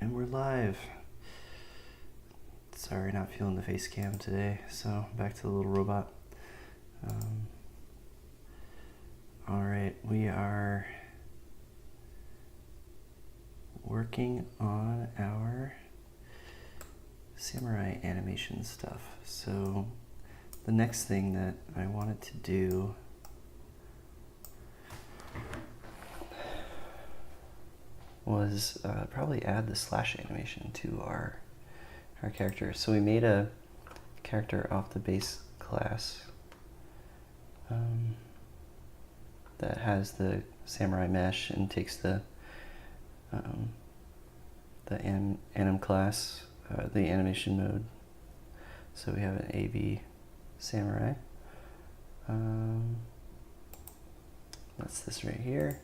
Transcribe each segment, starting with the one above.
And we're live. Sorry, not feeling the face cam today, so back to the little robot. Alright, we are working on our samurai animation stuff. So the next thing that I wanted to do was probably add the slash animation to our character. So we made a character off the base class that has the samurai mesh and takes the anim class, the animation mode. So we have an AB samurai. That's this right here.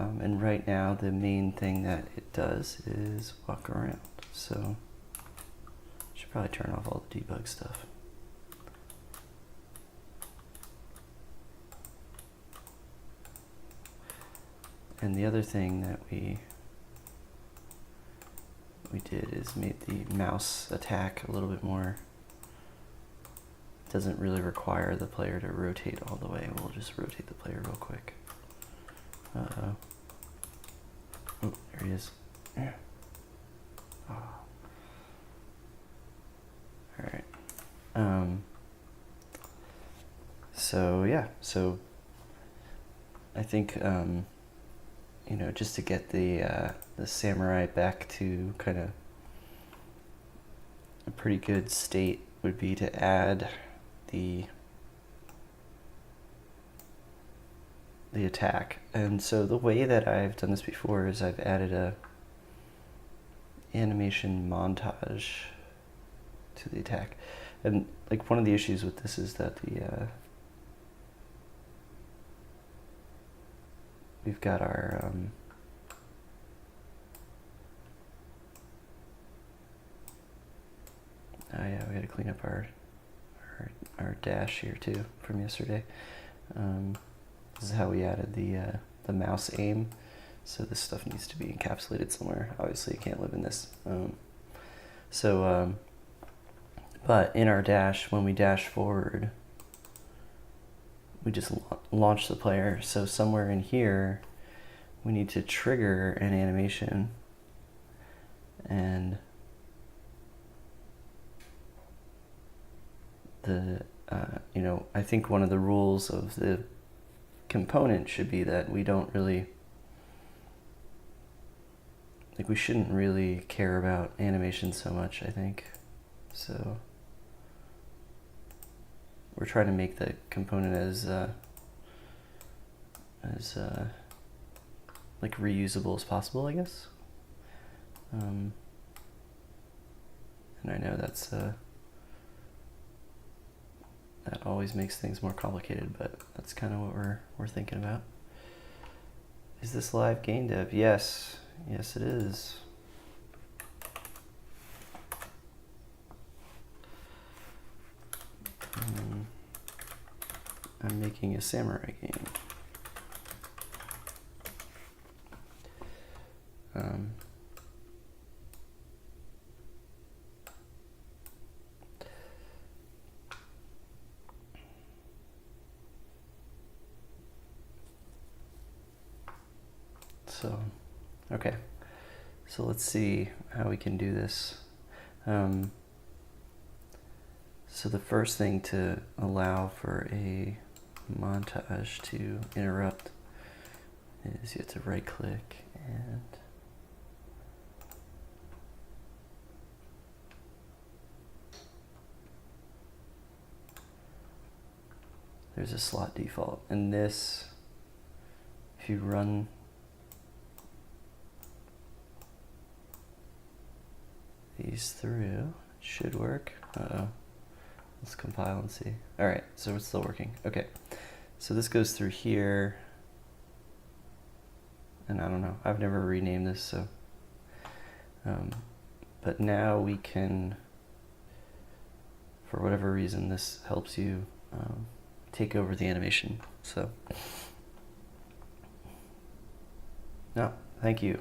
And right now the main thing that it does is walk around. So I should probably turn off all the debug stuff. And the other thing that we did is made the mouse attack a little bit more. It doesn't really require the player to rotate all the way. We'll just rotate the player real quick. Uh-oh. Oh, there he is. Yeah. Oh. Alright. So yeah, so I think you know, just to get the samurai back to kind of a pretty good state would be to add the attack. And so the way that I've done this before is I've added a animation montage to the attack. And like one of the issues with this is that we've got our oh yeah, we got to clean up our dash here too from yesterday. This is how we added the mouse aim. So this stuff needs to be encapsulated somewhere. Obviously, it can't live in this. But in our dash, when we dash forward, we just launch the player. So somewhere in here, we need to trigger an animation. And you know, I think one of the rules of the component should be that we don't really, like, we shouldn't really care about animation so much, I think. So we're trying to make the component as like reusable as possible, I guess. And I know that's that always makes things more complicated, but that's kind of what we're thinking about. Is this live game dev? Yes, yes it is. I'm making a samurai game. So, okay, so let's see how we can do this. So the first thing to allow for a montage to interrupt is you have to right click and there's a slot default, and this, if you run these through, it should work. Uh-oh. Let's compile and see. All right, so it's still working. Okay, so this goes through here, and I don't know, I've never renamed this, so but now we can, for whatever reason, this helps you take over the animation. So no, thank you.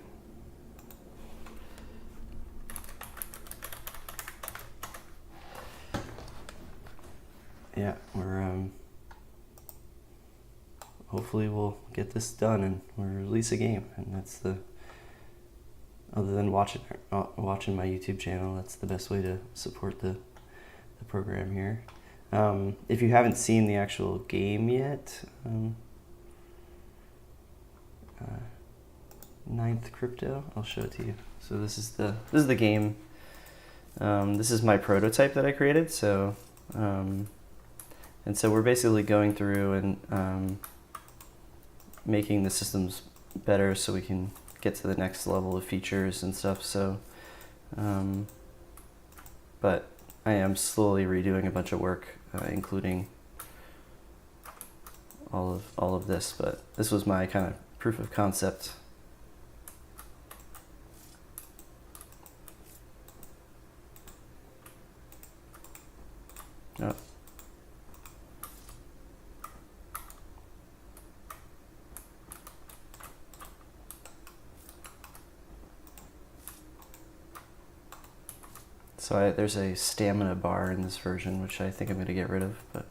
hopefully we'll get this done and we'll release a game. And that's the, other than watching my YouTube channel, that's the best way to support the program here. If you haven't seen the actual game yet, Ninth Crypto, I'll show it to you. So this is the game. This is my prototype that I created. So and so we're basically going through and making the systems better so we can get to the next level of features and stuff. So but I am slowly redoing a bunch of work, including all of this, but this was my kind of proof of concept. Oh. So there's a stamina bar in this version, which I think I'm going to get rid of, but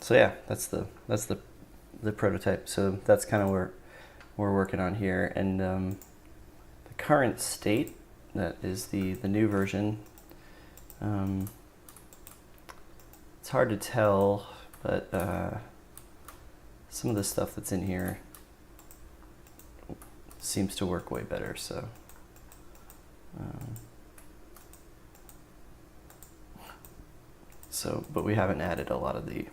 so yeah, that's the prototype. So that's kind of where we're working on here, and the current state, that is the new version. It's hard to tell, but some of the stuff that's in here seems to work way better. So but we haven't added a lot of the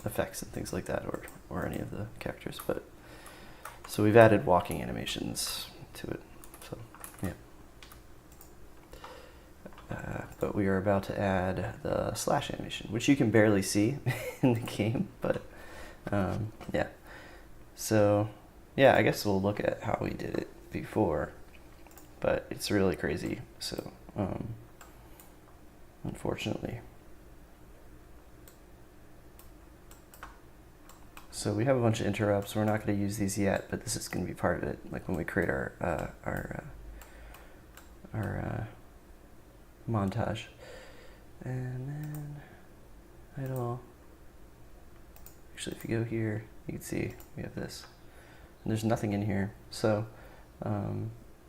effects and things like that, or any of the characters, but so we've added walking animations to it. So yeah, but we are about to add the slash animation, which you can barely see in the game, but yeah. So yeah, I guess we'll look at how we did it before, but it's really crazy. So unfortunately. So we have a bunch of interrupts. We're not going to use these yet, but this is going to be part of it. Like when we create our montage, and then idle. Actually, if you go here, you can see we have this. And there's nothing in here. So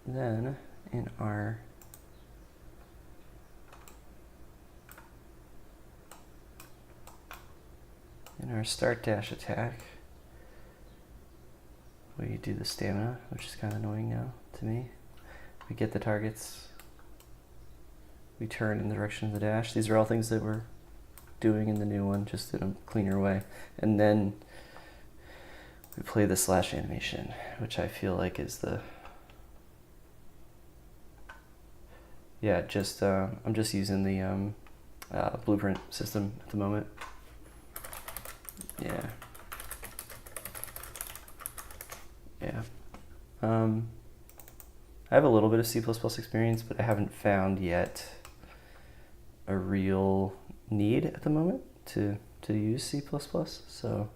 then in our start dash attack, we do the stamina, which is kind of annoying now to me. We get the targets, we turn in the direction of the dash. These are all things that we're doing in the new one, just in a cleaner way. And then we play the slash animation, which I feel like is the, yeah, just I'm just using the blueprint system at the moment. Yeah. Yeah. I have a little bit of C++ experience, but I haven't found yet a real need at the moment to use C++. So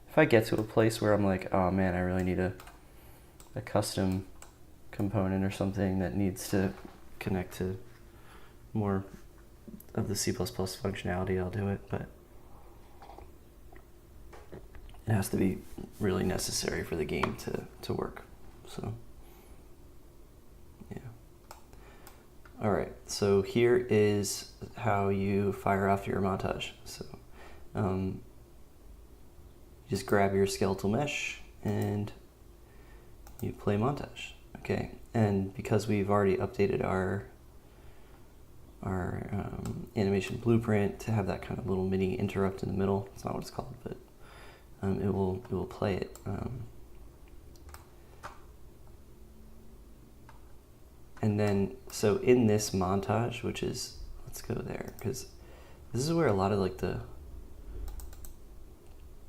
if I get to a place where I'm like, oh man, I really need a custom component or something that needs to connect to more of the C++ functionality, I'll do it, but it has to be really necessary for the game to work. So yeah. All right, so here is how you fire off your montage. So you just grab your skeletal mesh and you play montage. Okay, and because we've already updated our animation blueprint to have that kind of little mini interrupt in the middle, it's not what it's called, but it will play it. And then, so in this montage, which is, let's go there, because this is where a lot of like the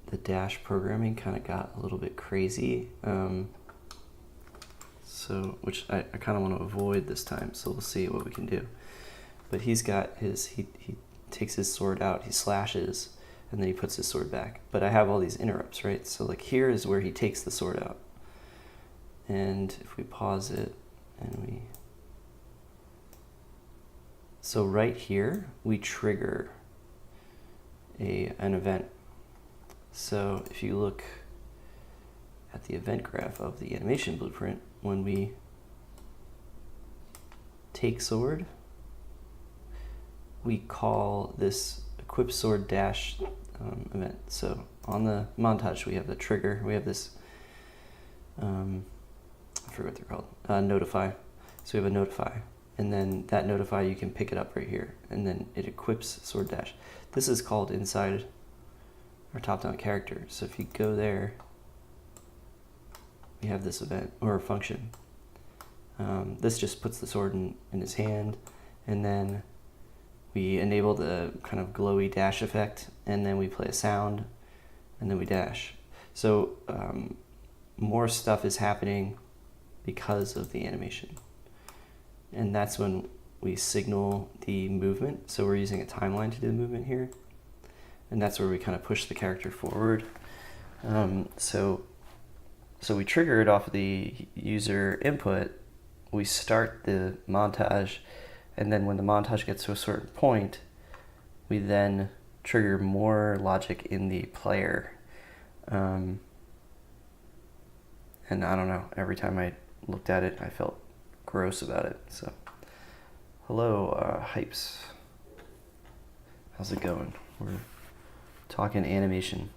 the dash programming kind of got a little bit crazy. So, which I kind of want to avoid this time, so we'll see what we can do. But he's got his, he takes his sword out, he slashes, and then he puts his sword back. But I have all these interrupts, right? So like here is where he takes the sword out. And if we pause it, and so right here, we trigger an event. So if you look at the event graph of the animation blueprint, when we take sword, we call this equip sword dash event. So on the montage, we have the trigger, we have this, I forget what they're called, notify. So we have a notify, and then that notify, you can pick it up right here, and then it equips sword dash. This is called inside our top-down character. So if you go there, we have this event or function. This just puts the sword in his hand, and then we enable the kind of glowy dash effect, and then we play a sound, and then we dash. So more stuff is happening because of the animation. And that's when we signal the movement. So we're using a timeline to do the movement here. And that's where we kind of push the character forward. So we trigger it off of the user input, we start the montage, and then when the montage gets to a certain point, we then trigger more logic in the player. And I don't know, every time I looked at it, I felt gross about it. So, hello, Hypes. How's it going? We're talking animation.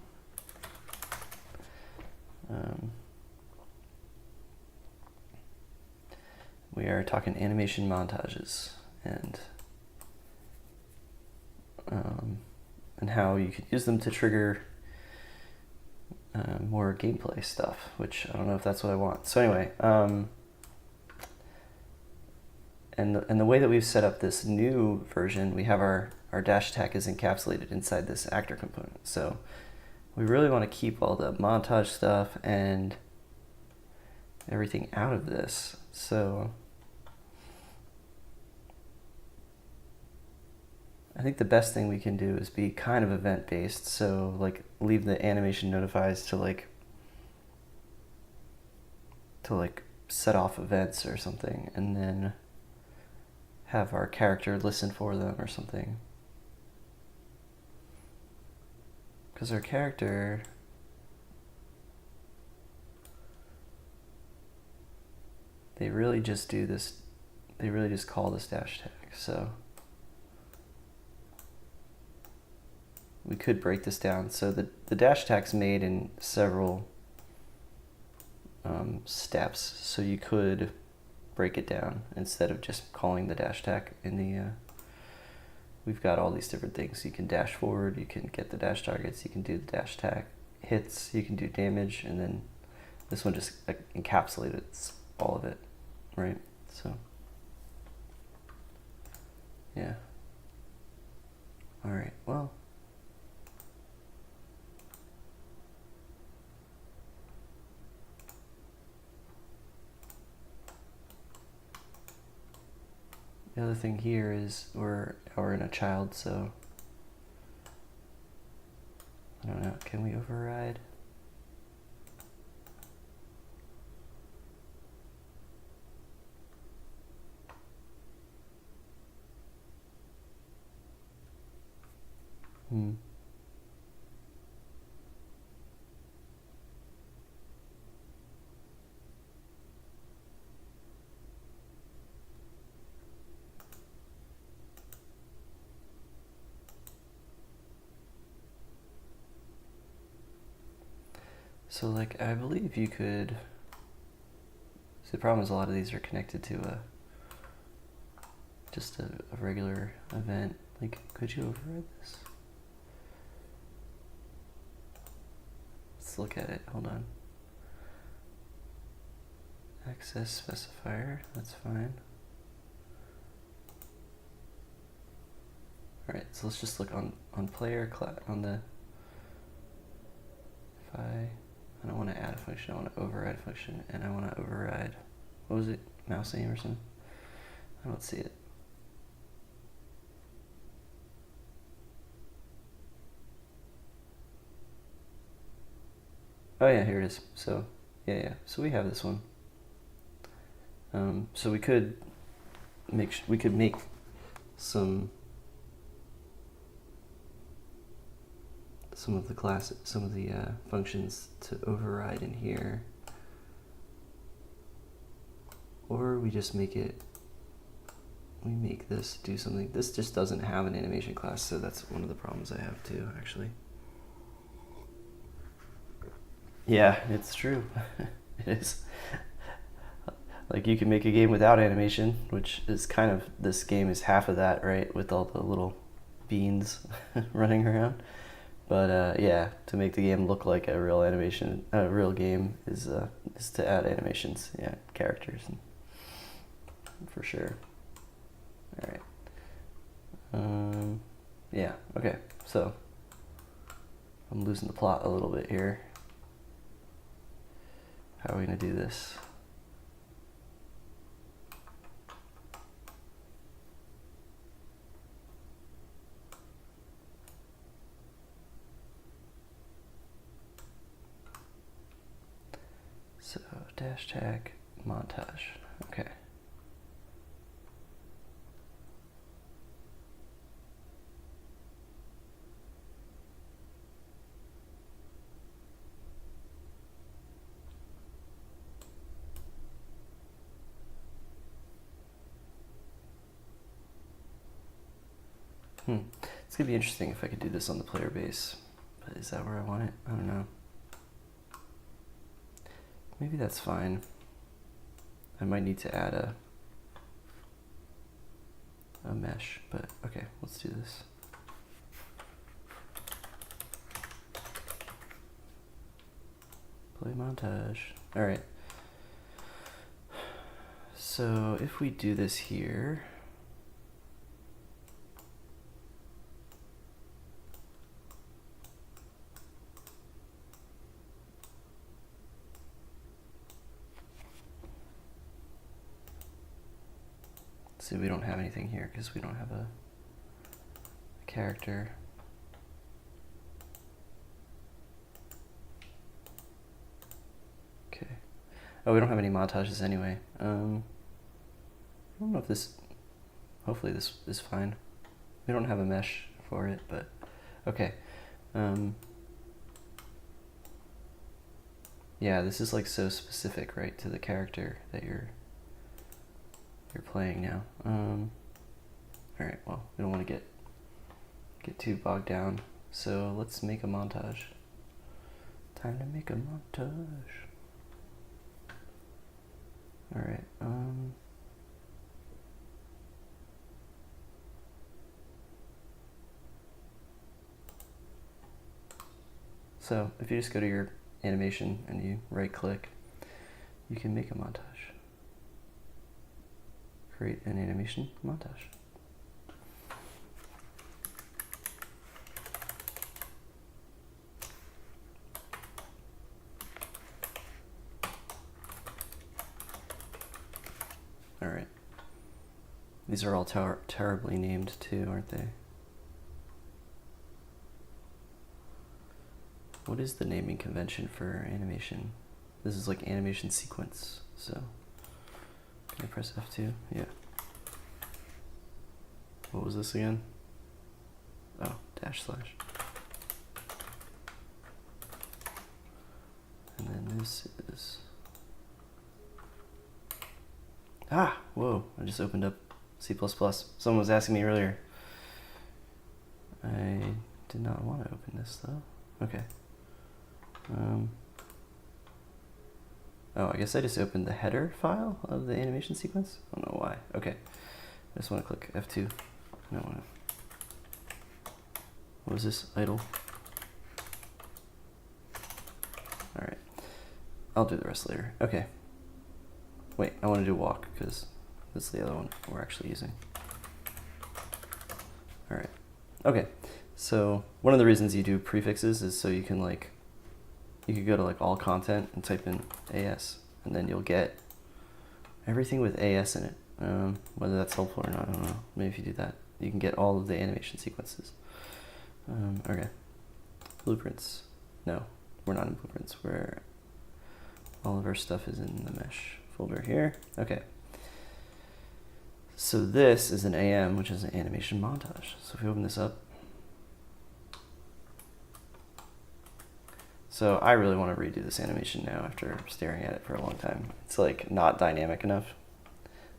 We are talking animation montages and how you could use them to trigger more gameplay stuff, which I don't know if that's what I want. So anyway, and the way that we've set up this new version, we have our dash attack is encapsulated inside this actor component. So we really want to keep all the montage stuff and everything out of this. So I think the best thing we can do is be kind of event based. So like leave the animation notifies to like set off events or something, and then have our character listen for them or something. Because our character, they really just do this, they really just call this dash tag. So we could break this down. So the dash tag's made in several steps, so you could break it down instead of just calling the dash tag in the we've got all these different things. You can dash forward, you can get the dash targets, you can do the dash tag hits, you can do damage, and then this one just encapsulates all of it, right? So yeah, all right, well, the other thing here is we're in a child, so I don't know, can we override? So like, I believe you could, so the problem is a lot of these are connected to just a regular event. Like, could you override this? Let's look at it, hold on. Access specifier, that's fine. All right, so let's just look on player on the I don't want to add a function, I want to override a function, and I want to override, what was it, mouse aim or something? I don't see it. Oh yeah, here it is. So, yeah. So we have this one. So we could make some of the functions to override in here, or we just make this do something. This just doesn't have an animation class, so that's one of the problems I have too, actually. Yeah, it's true. It is. Like, you can make a game without animation, which is kind of, this game is half of that, right? With all the little beans running around. But yeah, to make the game look like a real game is to add animations, yeah, characters, for sure. All right. Yeah. Okay. So I'm losing the plot a little bit here. How are we gonna do this? So dash tag montage. Okay. It's gonna be interesting if I could do this on the player base, but is that where I want it? I don't know. Maybe that's fine. I might need to add a mesh, but okay, let's do this. Play montage. All right. So if we do this here, see, we don't have anything here because we don't have a character. Okay. Oh, we don't have any montages anyway. I don't know if this, hopefully this is fine. We don't have a mesh for it, but okay. Yeah, this is like so specific, right, to the character that you're playing now. All right, well, we don't want to get too bogged down, so let's make a montage. Time to make a montage. All right. So if you just go to your animation and you right click, you can make a montage. Create an animation montage. All right. These are all terribly named too, aren't they? What is the naming convention for animation? This is like animation sequence, so can I press F2? Yeah. What was this again? Oh, // and then this is, whoa, I just opened up C++. Someone was asking me earlier. I did not want to open this though. Okay. Oh, I guess I just opened the header file of the animation sequence. I don't know why. Okay. I just want to click F2. I don't want to. What was this? Idle. All right. I'll do the rest later. Okay. Wait, I want to do walk because that's the other one we're actually using. All right. Okay. So one of the reasons you do prefixes is so you can like you could go to like all content and type in AS, and then you'll get everything with AS in it. Whether that's helpful or not, I don't know. Maybe if you do that, you can get all of the animation sequences. Okay. Blueprints. No, we're not in blueprints. All of our stuff is in the mesh folder here. Okay. So this is an AM, which is an animation montage. So if we open this up. So I really want to redo this animation now after staring at it for a long time. It's like not dynamic enough.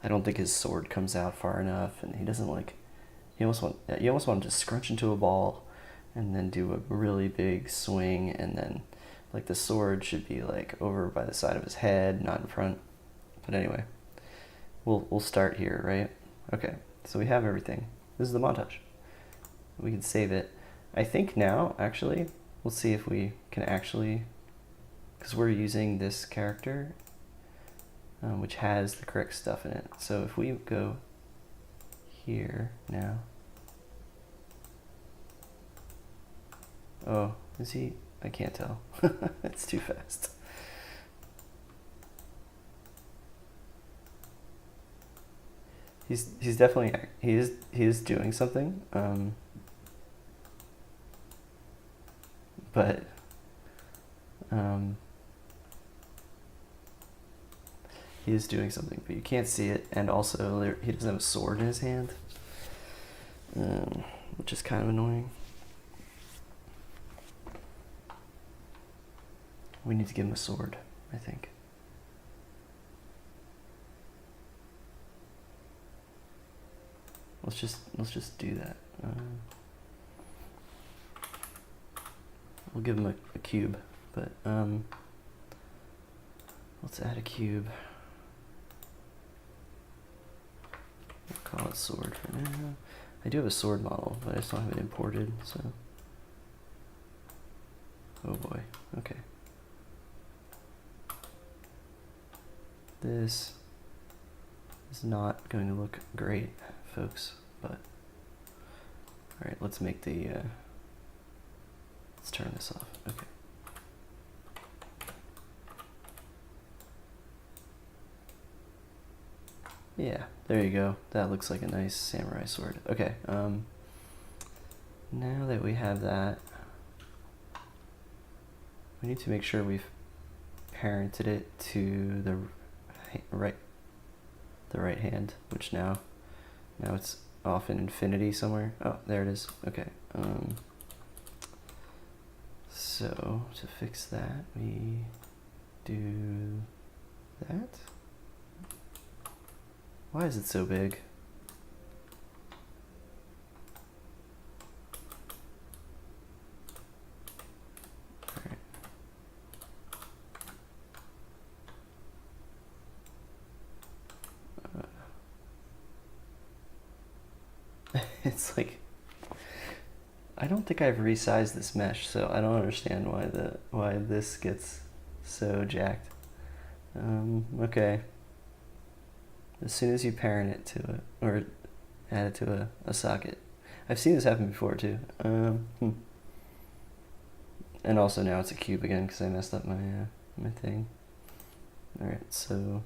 I don't think his sword comes out far enough, and he doesn't like, you almost want to just scrunch into a ball and then do a really big swing, and then like the sword should be like over by the side of his head, not in front. But anyway, we'll start here, right? Okay, so we have everything. This is the montage. We can save it. I think now, actually, we'll see if we can actually, because we're using this character, which has the correct stuff in it. So if we go here now. Oh, is he? I can't tell. It's too fast. He's definitely, he is doing something. But he is doing something, but you can't see it, and also he doesn't have a sword in his hand, which is kind of annoying. We need to give him a sword, I think. Let's just do that. We'll give him a cube, but let's add a cube. We'll call it sword for now. I do have a sword model, but I just don't have it imported, so. Oh boy, okay. This is not going to look great, folks, but alright, let's make the, let's turn this off, okay. Yeah, there you go. That looks like a nice samurai sword. Okay, now that we have that, we need to make sure we've parented it to the right hand, which now it's off in infinity somewhere. Oh, there it is. Okay. So to fix that, we do that. Why is it so big? It's like, I don't think I've resized this mesh, so I don't understand why this gets so jacked. Okay. As soon as you parent it to it, or add it to a socket. I've seen this happen before too. And also now it's a cube again because I messed up my thing. Alright, so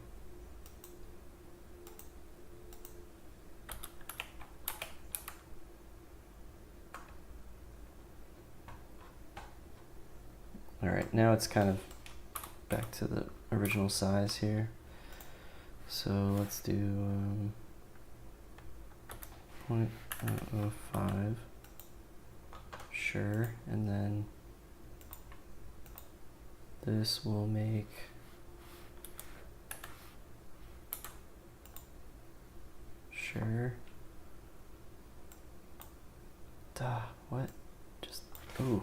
alright, now it's kind of back to the original size here. So let's do 0.005, sure, and then this will make sure. Duh, what? Just, ooh.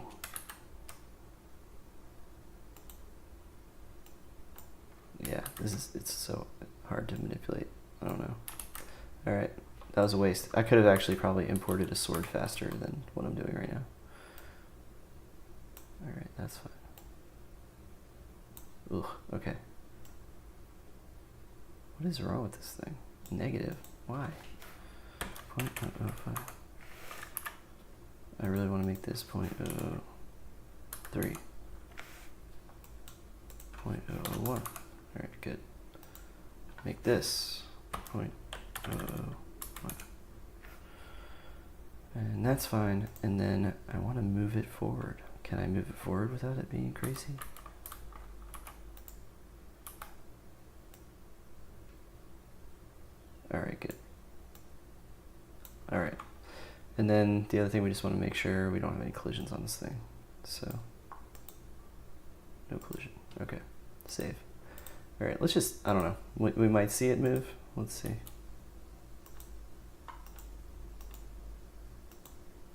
Yeah, it's so hard to manipulate. I don't know. Alright, that was a waste. I could have actually probably imported a sword faster than what I'm doing right now. Alright, that's fine. Ugh, okay. What is wrong with this thing? Negative. Why? 0.005. I really want to make this 0.03. 0.001. All right, good. Make this 0.001. And that's fine. And then I want to move it forward. Can I move it forward without it being crazy? All right, good. All right. And then the other thing, we just want to make sure we don't have any collisions on this thing. So no collision. Okay, save. All right, let's just, I don't know. We might see it move. Let's see.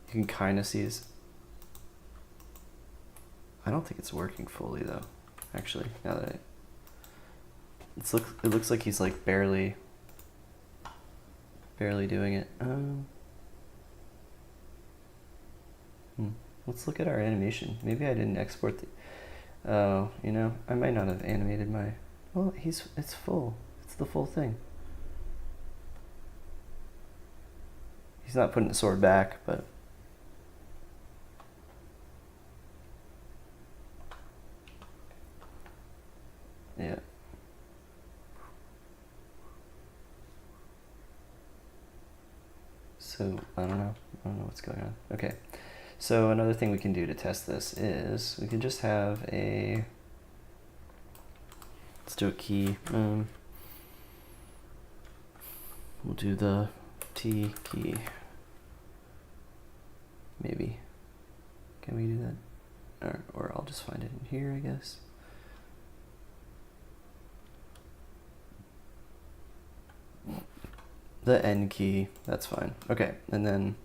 You can kind of see his, I don't think it's working fully though, actually, now that it looks like he's like barely doing it. Let's look at our animation. Maybe I didn't export the, oh, you know, I might not have animated my, well, it's full. It's the full thing. He's not putting the sword back, but yeah. So I don't know what's going on. Okay. So another thing we can do to test this is we can just have a, let's do a key. We'll do the T key. Maybe. Can we do that? Or I'll just find it in here, I guess. The N key, that's fine. Okay, and then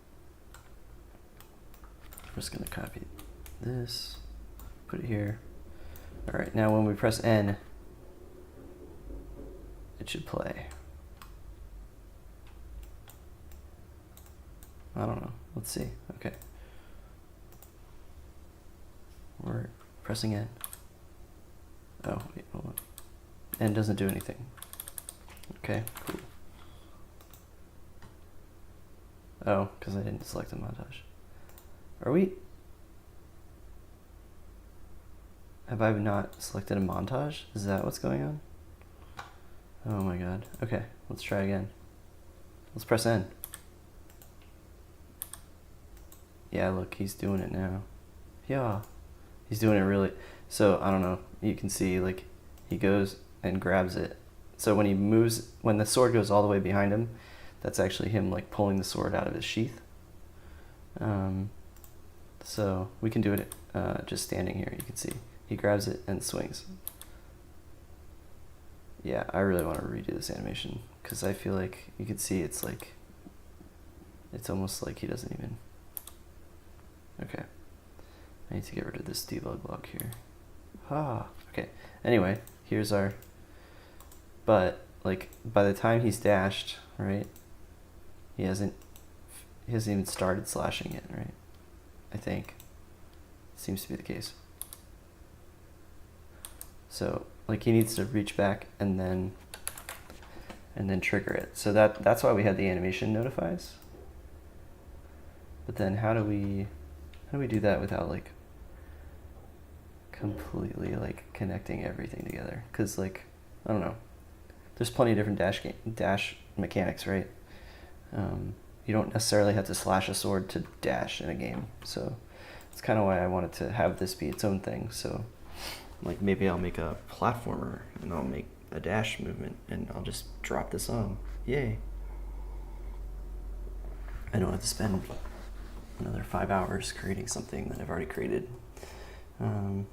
I'm just gonna copy this, put it here. All right, now when we press N, it should play. I don't know, let's see, okay. We're pressing N. Oh, wait, hold on. N doesn't do anything. Okay, cool. Oh, because I didn't select the montage. Are we? Have I not selected a montage? Is that what's going on? Oh my god. Okay, let's try again. Let's press N. Yeah, look, he's doing it now. Yeah, he's doing it really. So, I don't know, you can see, like, he goes and grabs it. So when he moves, when the sword goes all the way behind him, that's actually him, like, pulling the sword out of his sheath. So we can do it just standing here. You can see he grabs it and swings. Yeah, I really want to redo this animation because I feel like you can see it's like, it's almost like he doesn't even. Okay, I need to get rid of this debug block here. Okay, anyway, here's our, but like by the time he's dashed, right, he hasn't even started slashing it, right? I think. Seems to be the case. So like he needs to reach back and then trigger it. So that's why we had the animation notifies. But then how do we do that without like completely like connecting everything together? Because like, I don't know. There's plenty of different dash mechanics, right? You don't necessarily have to slash a sword to dash in a game. So that's kind of why I wanted to have this be its own thing. So like maybe I'll make a platformer and I'll make a dash movement and I'll just drop this on. Yay. I don't have to spend another 5 hours creating something that I've already created. Trying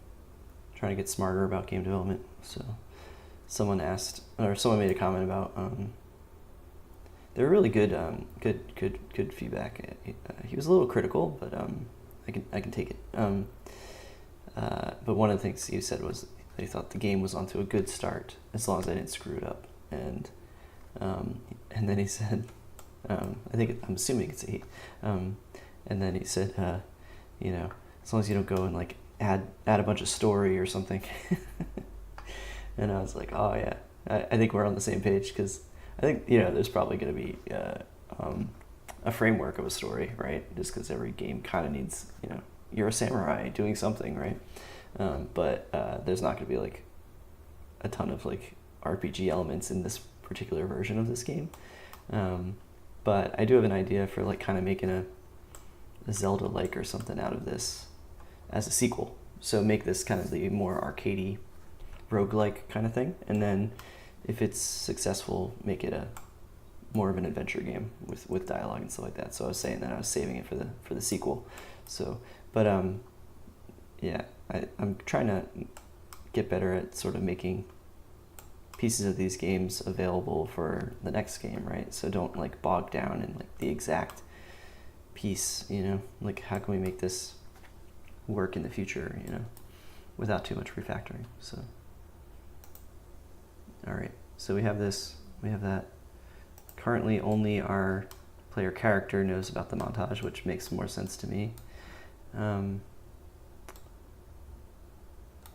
to get smarter about game development. So someone asked, or someone made a comment about, they were really good, good feedback. He was a little critical, but I can take it. But one of the things he said was that he thought the game was onto a good start as long as I didn't screw it up. And then he said, I'm assuming it's a he. And then he said, you know, as long as you don't go and like add a bunch of story or something. And I was like, oh yeah, I think we're on the same page because I think, you know, there's probably going to be a framework of a story, right? Just because every game kind of needs, you know, you're a samurai doing something, right? But there's not going to be like a ton of like RPG elements in this particular version of this game. But I do have an idea for like kind of making a Zelda-like or something out of this as a sequel. So make this kind of the more arcadey, roguelike kind of thing, and then if it's successful, make it a more of an adventure game with dialogue and stuff like that. So I was saying that I was saving it for the sequel. So, but yeah, I'm trying to get better at sort of making pieces of these games available for the next game, right? So don't like bog down in like the exact piece, you know, like how can we make this work in the future, you know, without too much refactoring. So all right, so we have this, we have that. Currently only our player character knows about the montage, which makes more sense to me. And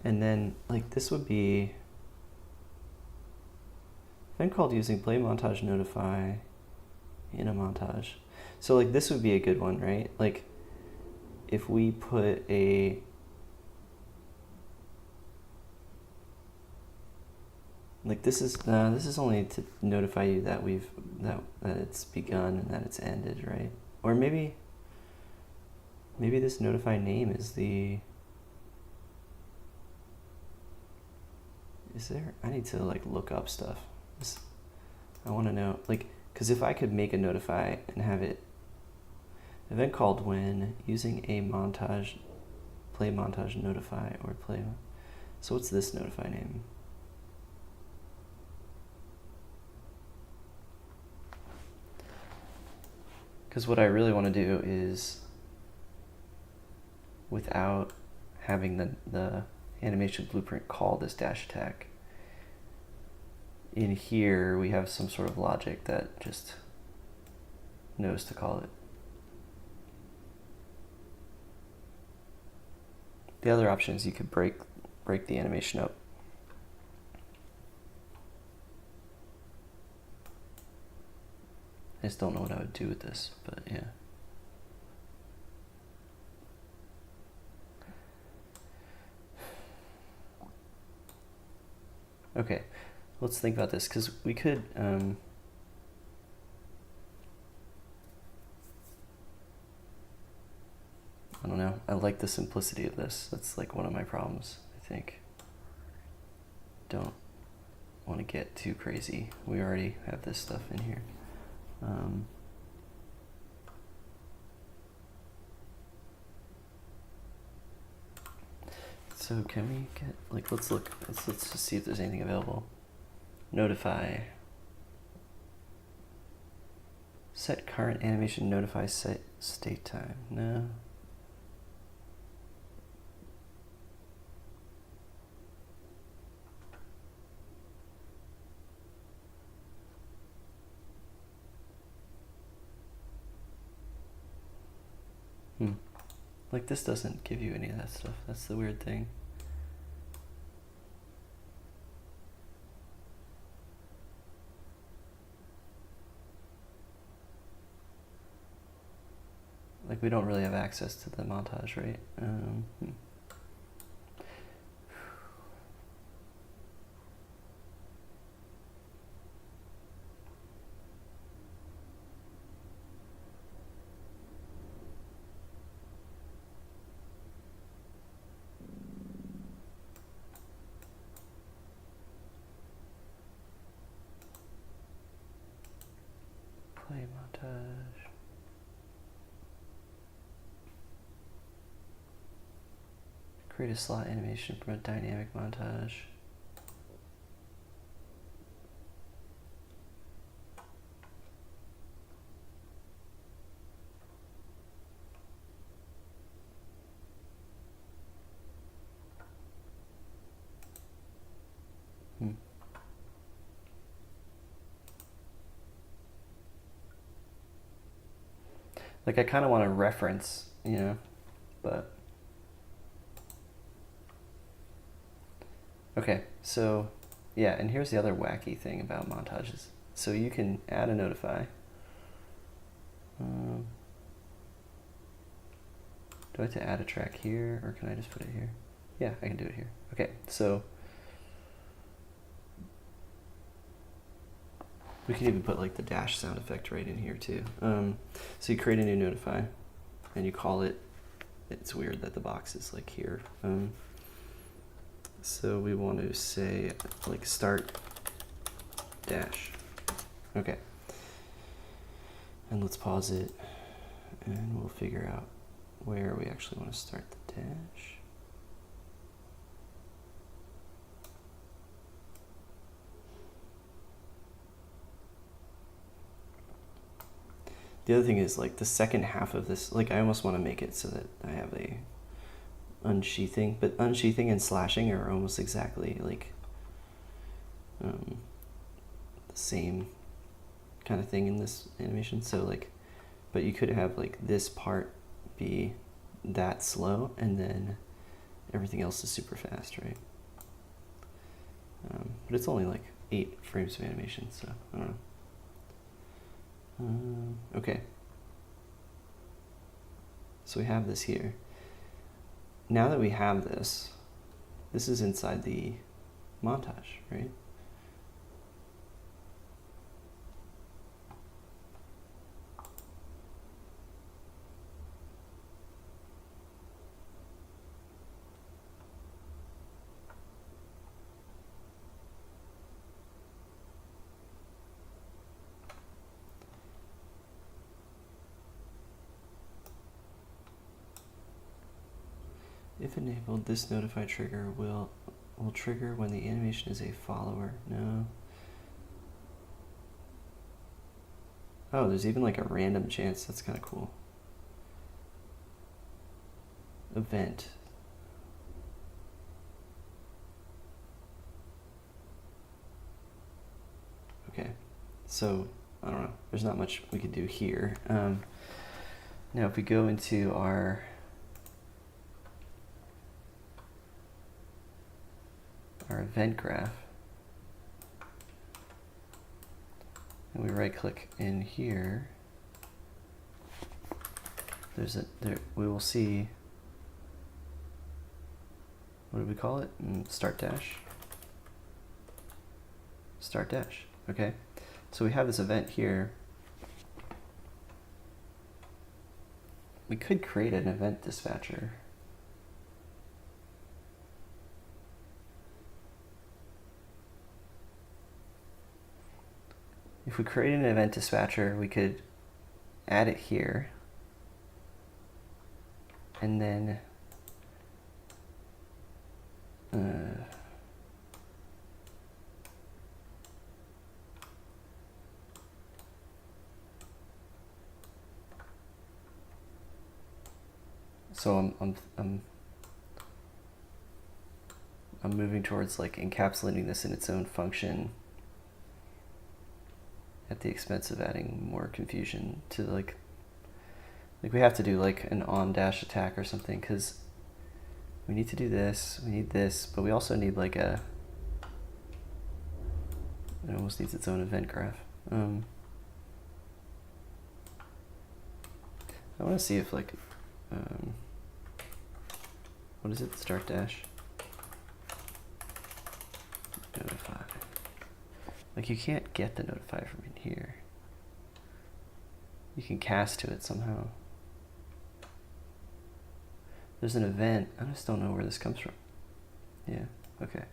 then like this would be event called using play montage notify in a montage. So like this would be a good one, right? Like if we put a like this is only to notify you that that it's begun and that it's ended, right? Or maybe this notify name is the I need to like look up stuff. I want to know, like, because if I could make a notify and have it event called when using a montage, play montage notify or play. So what's this notify name? Because what I really want to do is, without having the animation blueprint call this dash attack, in here we have some sort of logic that just knows to call it. The other option is you could break the animation up. I just don't know what I would do with this, but yeah. Okay, let's think about this, because we could, I don't know, I like the simplicity of this. That's like one of my problems, I think. Don't want to get too crazy. We already have this stuff in here. So can we get, like, let's just see if there's anything available. Notify. Set current animation notify set state time. No. Like this doesn't give you any of that stuff. That's the weird thing. Like we don't really have access to the montage, right? Play montage. Create a slot animation from a dynamic montage. Like I kind of want to reference, you know, but okay, so yeah, and here's the other wacky thing about montages. So you can add a notify. Do I have to add a track here, or can I just put it here? Yeah, I can do it here. Okay, so We can even put like the dash sound effect right in here too. So you create a new notify and you call it, it's weird that the box is like here. So we want to say like start dash. Okay. And let's pause it and we'll figure out where we actually want to start the dash. The other thing is like the second half of this, like I almost want to make it so that I have a unsheathing, but unsheathing and slashing are almost exactly like the same kind of thing in this animation. So like, but you could have like this part be that slow and then everything else is super fast, right? But it's only like 8 frames of animation, so I don't know. Okay. So we have this here. Now that we have this, this is inside the montage, right? If enabled, this notify trigger will trigger when the animation is a follower. No. Oh, there's even like a random chance. That's kind of cool. Event. Okay. So, I don't know. There's not much we could do here. Now, if we go into our event graph, and we right click in here, we will see, what do we call it? Start dash. Start dash, okay? So we have this event here. We could create an event dispatcher. If we create an event dispatcher, we could add it here. And then so I'm moving towards like encapsulating this in its own function at the expense of adding more confusion to like we have to do like an on dash attack or something, because we need to do this, we need this, but we also need like it almost needs its own event graph. I want to see if like what is it? Start dash notify. Like you can't get the notify from in here. You can cast to it somehow. There's an event. I just don't know where this comes from. Yeah, okay.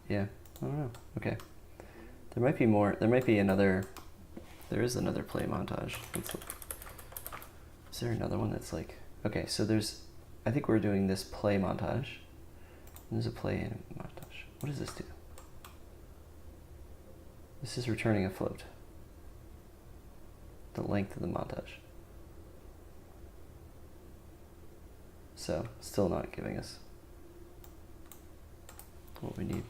Yeah, I don't know. Okay. There might be more. There might be another. There is another play montage. Is there another one that's like. Okay, so there's. I think we're doing this play montage. There's a play and a montage. What does this do? This is returning a float. The length of the montage. So, still not giving us what we need.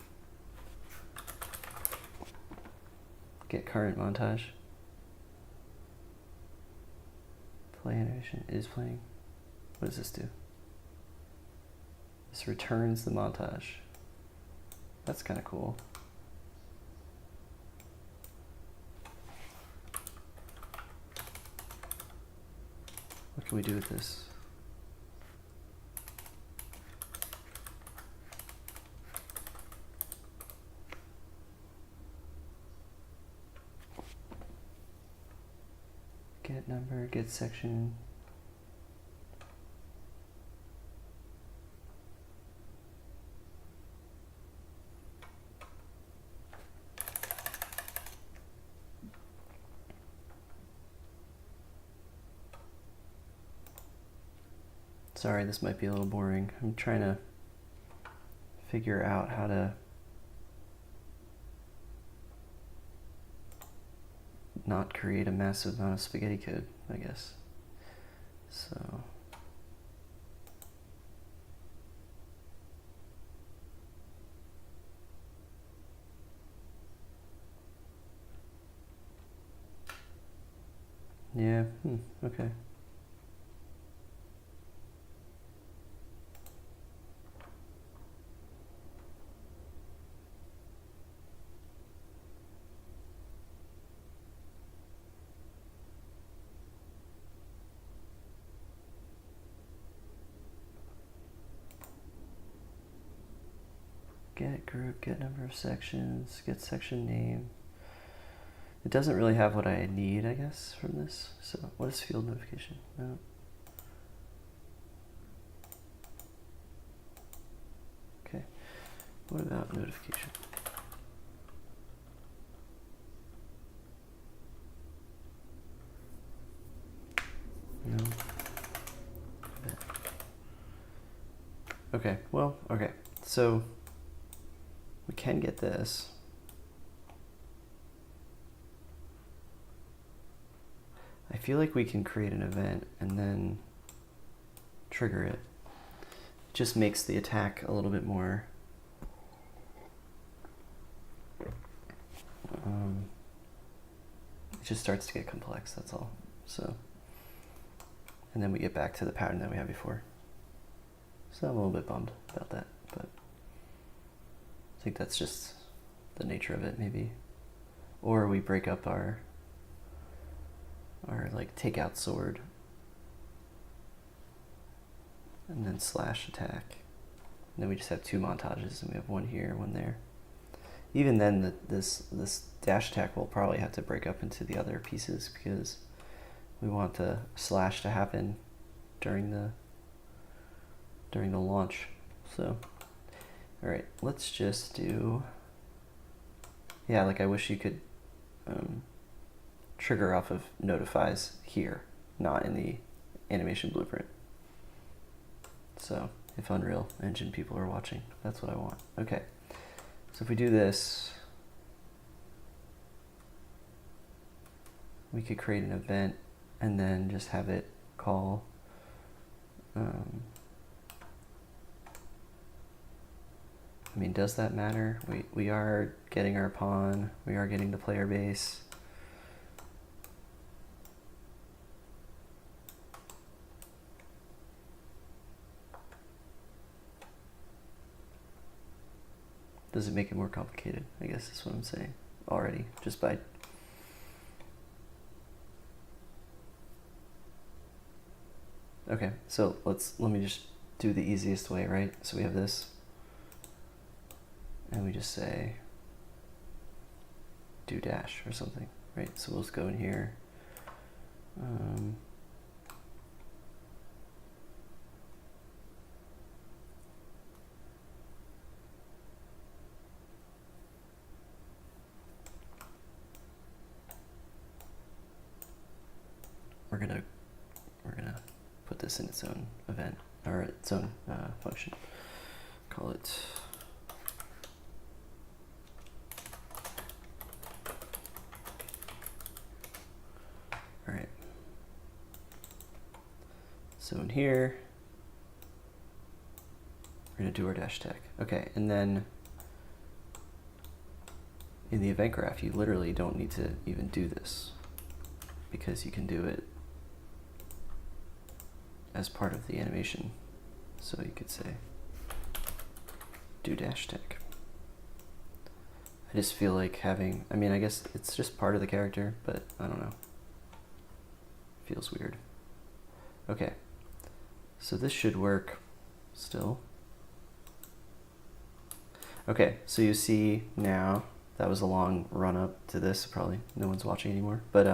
Get current montage. Play animation is playing. What does this do? This returns the montage. That's kind of cool. What can we do with this? Get number, get section. Sorry, this might be a little boring. I'm trying to figure out how to not create a massive amount of spaghetti code, I guess. So yeah, okay. Get group, get number of sections, get section name. It doesn't really have what I need, I guess, from this. So what is field notification? No. Okay. What about notification? No. Okay, well, okay. So we can get this. I feel like we can create an event and then trigger it. It just makes the attack a little bit more it just starts to get complex, that's all. So, and then we get back to the pattern that we had before. So I'm a little bit bummed about that, but I think that's just the nature of it, maybe. Or we break up our like take out sword and then slash attack. And then we just have two montages and we have one here, one there. Even then, this dash attack will probably have to break up into the other pieces because we want the slash to happen during the launch. So, all right, let's just do. Yeah, like I wish you could trigger off of notifies here, not in the animation blueprint. So if Unreal Engine people are watching, that's what I want. Okay, so if we do this, we could create an event and then just have it call I mean, does that matter? We are getting our pawn, we are getting the player base. Does it make it more complicated? I guess that's what I'm saying already, just by okay, so let me just do the easiest way, right? So we have this, and we just say do dash or something, right? So we'll just go in here. We're gonna put this in its own event or its own function. Call it all right. So in here, we're gonna do our dash tech. Okay, and then in the event graph, you literally don't need to even do this because you can do it as part of the animation. So you could say do dash tech. I just feel like having, I mean, I guess it's just part of the character, but I don't know. Feels weird. Okay, so this should work still. Okay, so you see now, that was a long run up to this, probably no one's watching anymore, but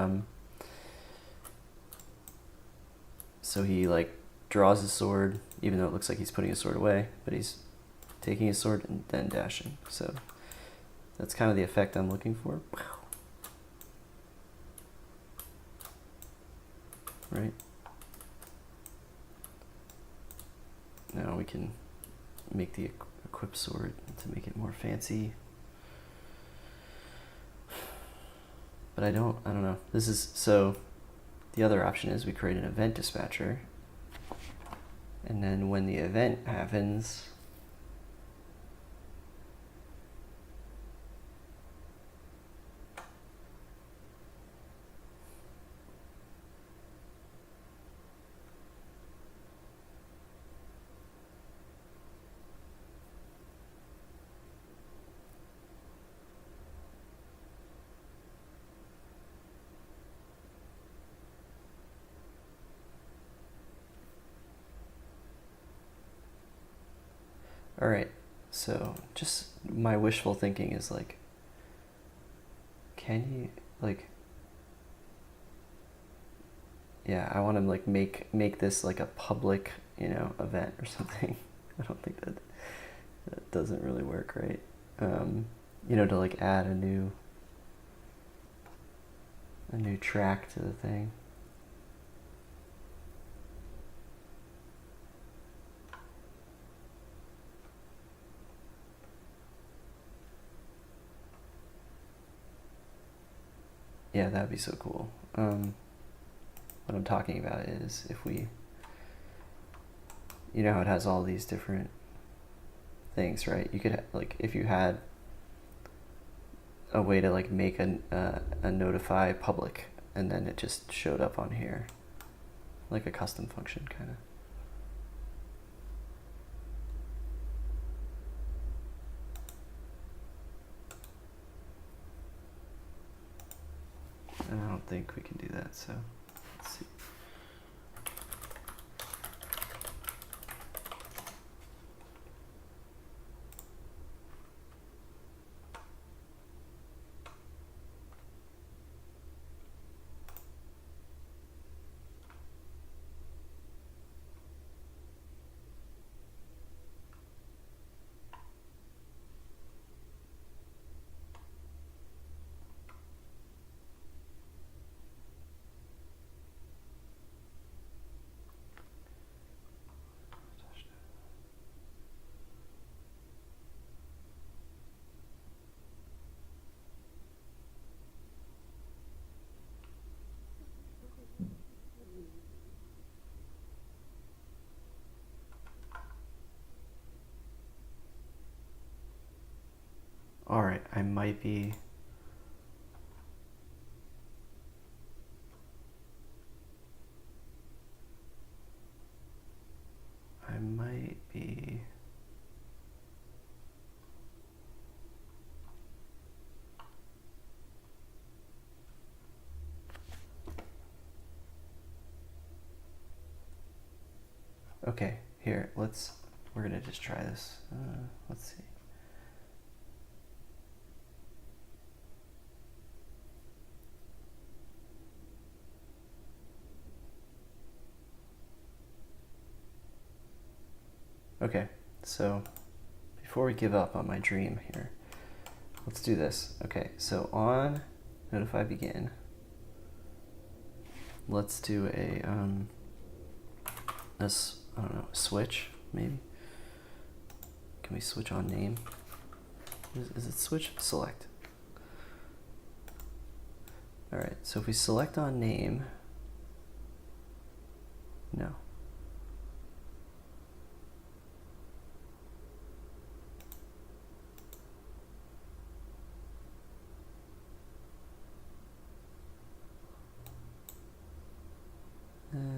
so he like draws his sword, even though it looks like he's putting his sword away, but he's taking his sword and then dashing. So that's kind of the effect I'm looking for. Right? Now we can make the equip sword to make it more fancy. But I don't know. This is, so the other option is we create an event dispatcher. And then when the event happens, all right, so just my wishful thinking is like, can you, like, yeah, I want to like make this like a public, event or something. I don't think that doesn't really work, right? To like add a new track to the thing. Yeah, that'd be so cool. What I'm talking about is if we, how it has all these different things, right? You could, like, if you had a way to like make a notify public, and then it just showed up on here, like a custom function kind of. I don't think we can do that, so let's see. All right, I might be. Okay, here, we're gonna just try this. Let's see. Okay, so before we give up on my dream here, let's do this. Okay, so on notify begin, let's do a I don't know, switch maybe. Can we switch on name? Is it switch? Select. All right, so if we select on name, no.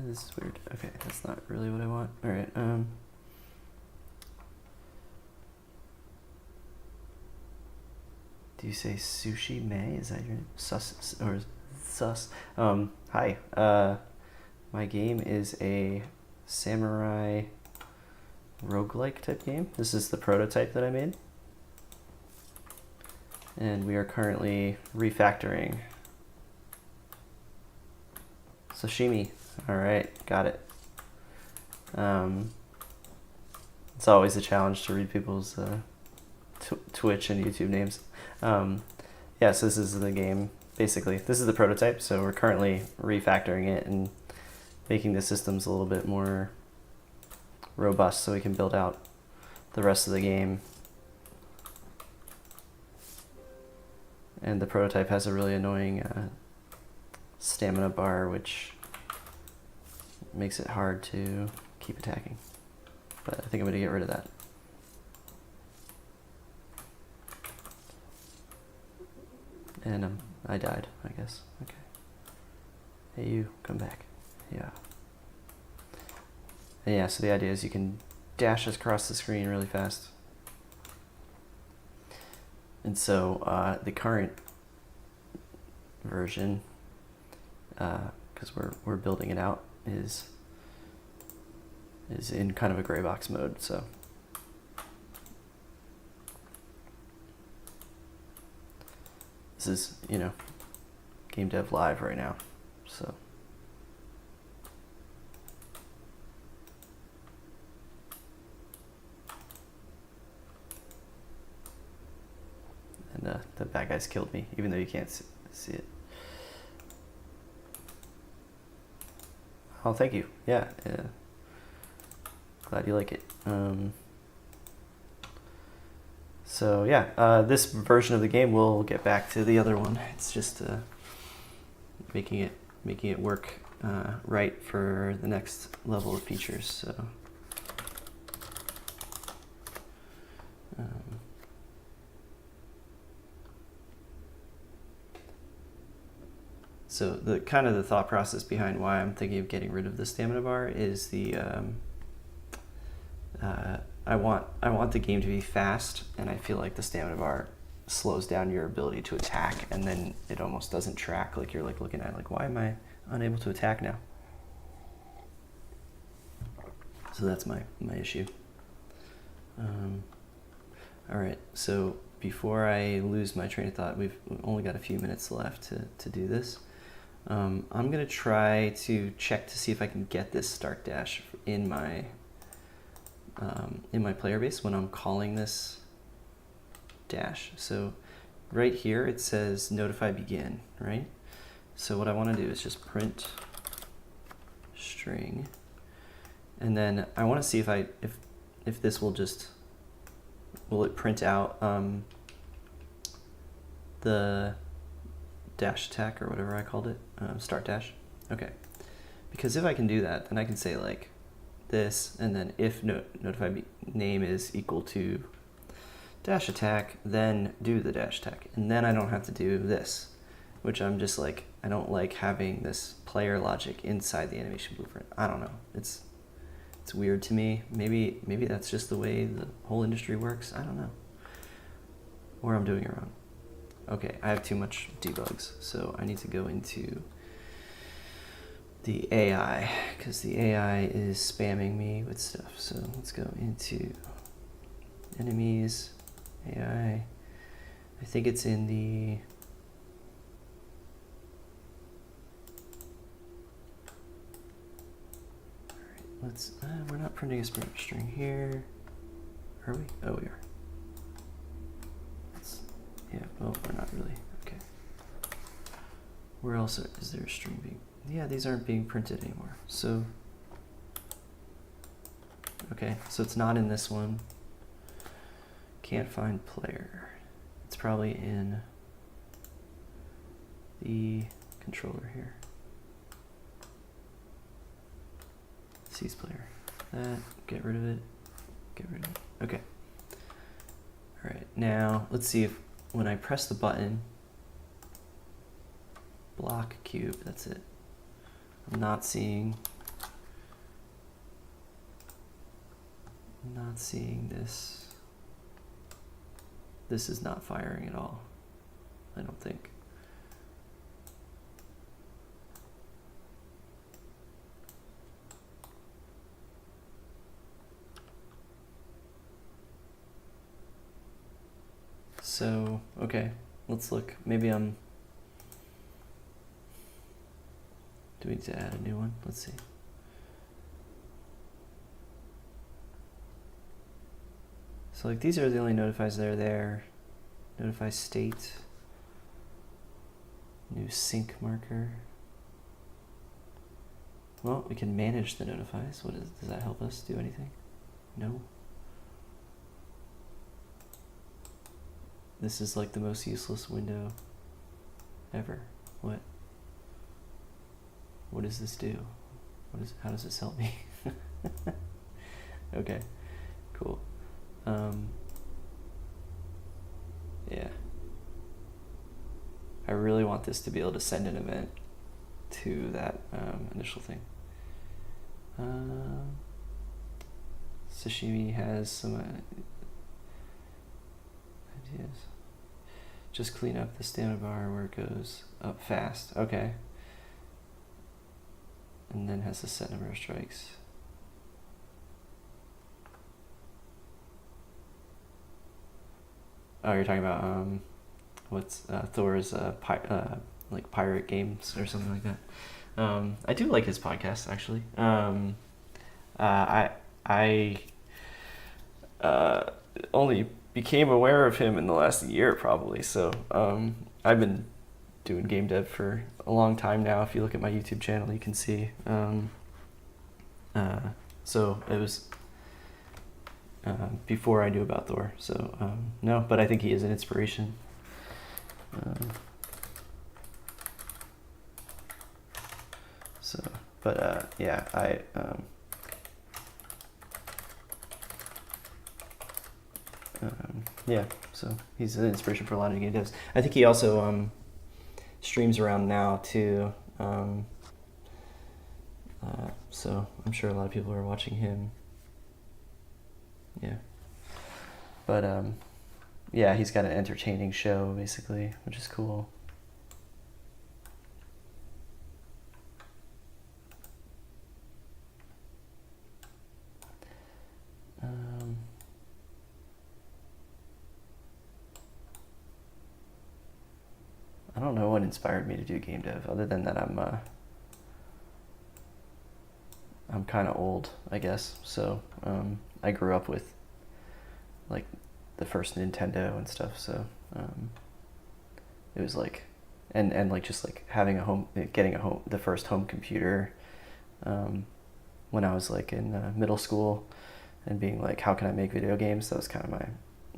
This is weird. Okay, that's not really what I want. All right. Do you say Sushi May? Is that your name? Sus or Sus? Hi. my game is a samurai roguelike type game. This is the prototype that I made. And we are currently refactoring. Sashimi. All right, got it. It's always a challenge to read people's Twitch and YouTube names. Yeah, so this is the game, basically. This is the prototype, so we're currently refactoring it and making the systems a little bit more robust so we can build out the rest of the game. And the prototype has a really annoying stamina bar, which makes it hard to keep attacking. But I think I'm going to get rid of that. And I died, I guess. Okay. Hey, you, come back. Yeah. And yeah, so the idea is you can dash across the screen really fast. And so the current version, because we're building it out, is in kind of a gray box mode. So this is, you know, game dev live right now. So and the bad guys killed me, even though you can't see it. Oh, thank you. Yeah. Glad you like it. So yeah, this version of the game will get back to the other one. It's just making it work right for the next level of features. So the kind of the thought process behind why I'm thinking of getting rid of the stamina bar is the I want the game to be fast, and I feel like the stamina bar slows down your ability to attack, and then it almost doesn't track. Like you're like looking at it like, why am I unable to attack now? So that's my issue. All right, so before I lose my train of thought, we've only got a few minutes left to do this. I'm gonna try to check to see if I can get this start dash in my player base when I'm calling this dash. So right here it says notify begin, right? So what I want to do is just print string, and then I want to see if this will it print out the dash attack or whatever I called it, start dash. Okay, because if I can do that, then I can say like this, and then if notify name is equal to dash attack, then do the dash attack, and then I don't have to do this, which I'm just like, I don't like having this player logic inside the animation blueprint. I don't know, it's weird to me. Maybe that's just the way the whole industry works. I don't know, or I'm doing it wrong. Okay, I have too much debugs, so I need to go into the AI, because the AI is spamming me with stuff. So let's go into enemies, AI. I think it's in the we're not printing a string here, are we? Oh, we are. Yeah, well, we're not really. Okay. Where else is there a string being? Yeah, these aren't being printed anymore. So, okay, so it's not in this one. Can't find player. It's probably in the controller here. Seize player. That, get rid of it. Get rid of it. Okay. All right, now let's see if when I press the button, block cube, that's it. I'm not seeing this. This is not firing at all, I don't think. So, okay, let's look. Maybe do we need to add a new one? Let's see. So like these are the only notifies that are there. Notify state. New sync marker. Well, we can manage the notifies. Does that help us do anything? No. This is like the most useless window ever. What? What does this do? How does this help me? Okay, cool. Yeah. I really want this to be able to send an event to that initial thing. Sashimi has some ideas. Just clean up the stamina bar where it goes up fast. Okay. And then has a set number of strikes. Oh, you're talking about what's Thor's like pirate games or something like that. I do like his podcast actually. I only became aware of him in the last year probably. So I've been doing game dev for a long time now. If you look at my YouTube channel, you can see. So it was before I knew about Thor. So no, but I think he is an inspiration. So, but yeah, yeah, so he's an inspiration for a lot of game devs. I think he also streams around now too. So I'm sure a lot of people are watching him. Yeah. But yeah, he's got an entertaining show basically, which is cool. I don't know what inspired me to do game dev, other than that I'm kind of old, I guess. So I grew up with like the first Nintendo and stuff. So it was like, and like just like having getting the first home computer when I was like in middle school, and being like, how can I make video games? That was kind of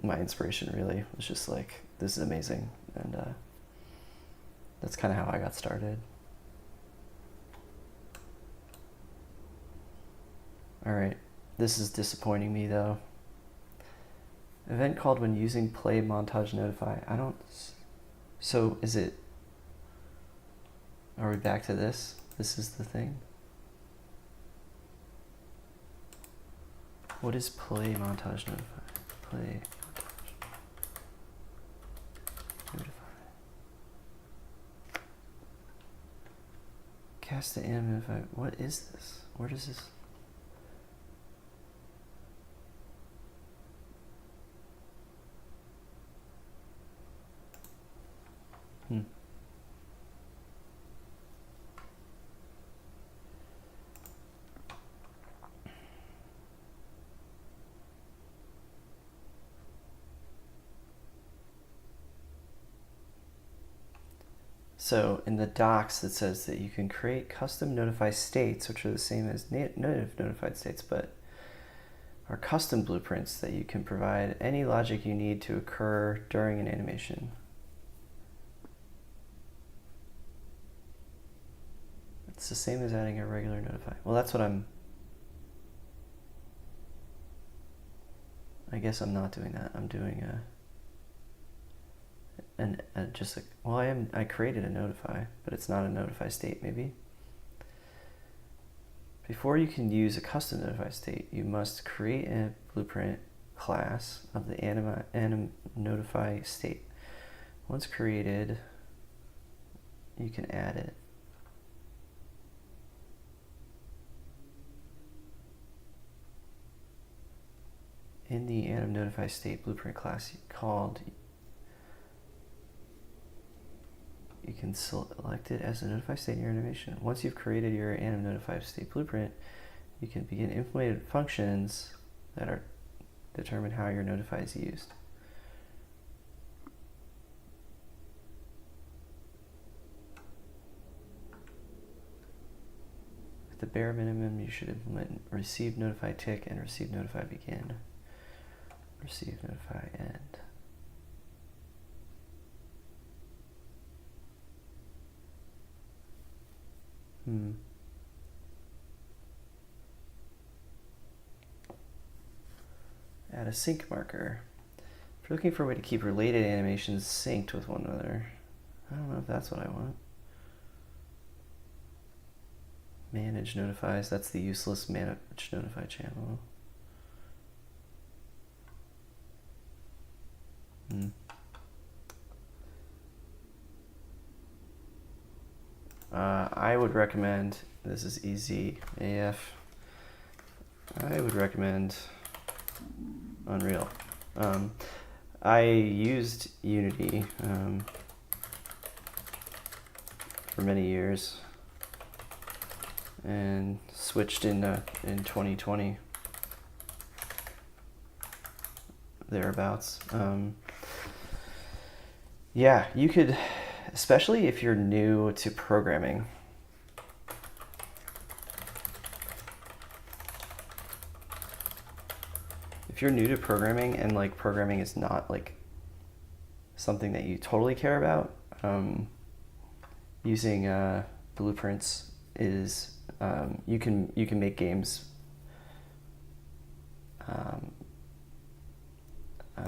my inspiration. Really, it was just like, this is amazing, and that's kind of how I got started. All right, this is disappointing me though. Event called when using play montage notify. So is it, are we back to this? This is the thing? What is play montage notify? Play montage notify. Cast the anim notify. What is this? Where does this? So in the docs, it says that you can create custom notify states, which are the same as native notified states, but are custom blueprints that you can provide any logic you need to occur during an animation. It's the same as adding a regular notify. Well, that's what I guess I'm not doing that. I'm doing I created a notify, but it's not a notify state maybe. Before you can use a custom notify state, you must create a blueprint class of the anim notify state. Once created, you can add it. In the anim notify state blueprint class called you can select it as a notify state in your animation. Once you've created your anim notify state blueprint, you can begin implementing functions that are determine how your notify is used. At the bare minimum, you should implement receive notify tick and receive notify begin. Receive notify end. Add a sync marker. If you're looking for a way to keep related animations synced with one another, I don't know if that's what I want. Manage notifies, that's the useless manage notify channel. I would recommend, this is easy AF, I would recommend Unreal. I used Unity for many years and switched in 2020, thereabouts. Yeah, you could, especially if you're new to programming. If you're new to programming and like programming is not like something that you totally care about, using blueprints is you can make games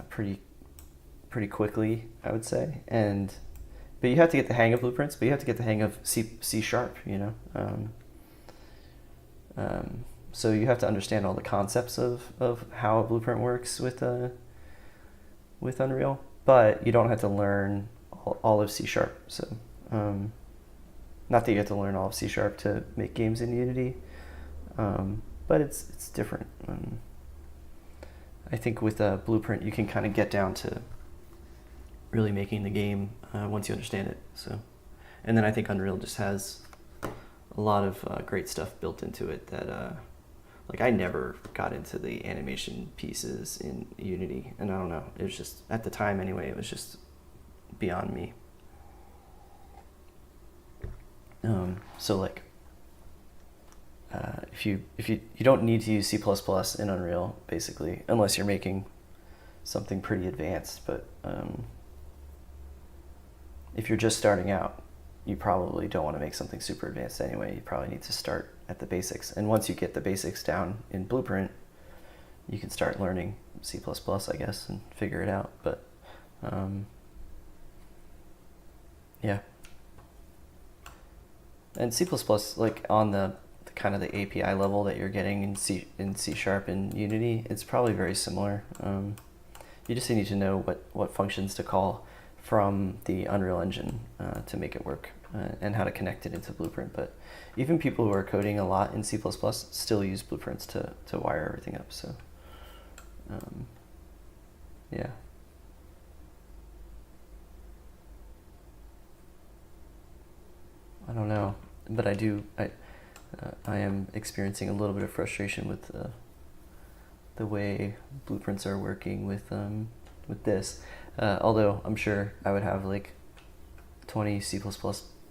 pretty quickly, I would say. But you have to get the hang of blueprints. But you have to get the hang of C sharp, you know. So you have to understand all the concepts of how a blueprint works with Unreal, but you don't have to learn all of C sharp. So not that you have to learn all of C sharp to make games in Unity, but it's different. I think with a blueprint you can kind of get down to really making the game once you understand it. So, and then I think Unreal just has a lot of great stuff built into it that like I never got into the animation pieces in Unity, and I don't know, it was just, at the time anyway, it was just beyond me. So like if you don't need to use C++ in Unreal, basically, unless you're making something pretty advanced, but if you're just starting out, you probably don't want to make something super advanced anyway. You probably need to start at the basics. And once you get the basics down in Blueprint, you can start learning C++, I guess, and figure it out. But yeah. And C++, like on the kind of the API level that you're getting in C Sharp and Unity, it's probably very similar. You just need to know what functions to call from the Unreal Engine to make it work, and how to connect it into Blueprint. But even people who are coding a lot in C++ still use blueprints to wire everything up. So yeah. I don't know, but I am experiencing a little bit of frustration with the way blueprints are working with this. Although I'm sure I would have like 20 C++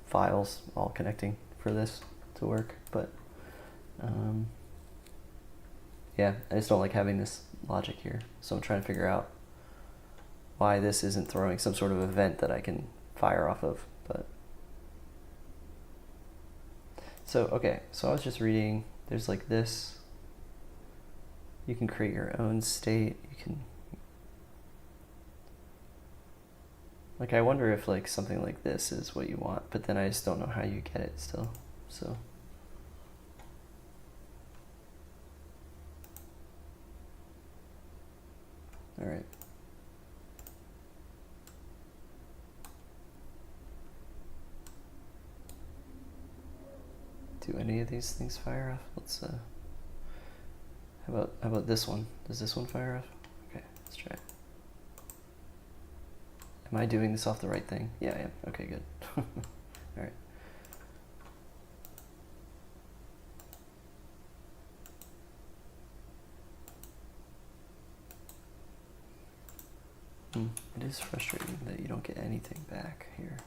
files all connecting for this to work, but yeah, I just don't like having this logic here. So I'm trying to figure out why this isn't throwing some sort of event that I can fire off of. But so, okay, so I was just reading, there's like this, you can create your own state, you can, like, I wonder if like something like this is what you want, but then I just don't know how you get it still, so. All right. Do any of these things fire off? Let's how about this one? Does this one fire off? Okay, let's try it. Am I doing this off the right thing? Yeah, I am. Okay, good. All right. It is frustrating that you don't get anything back here.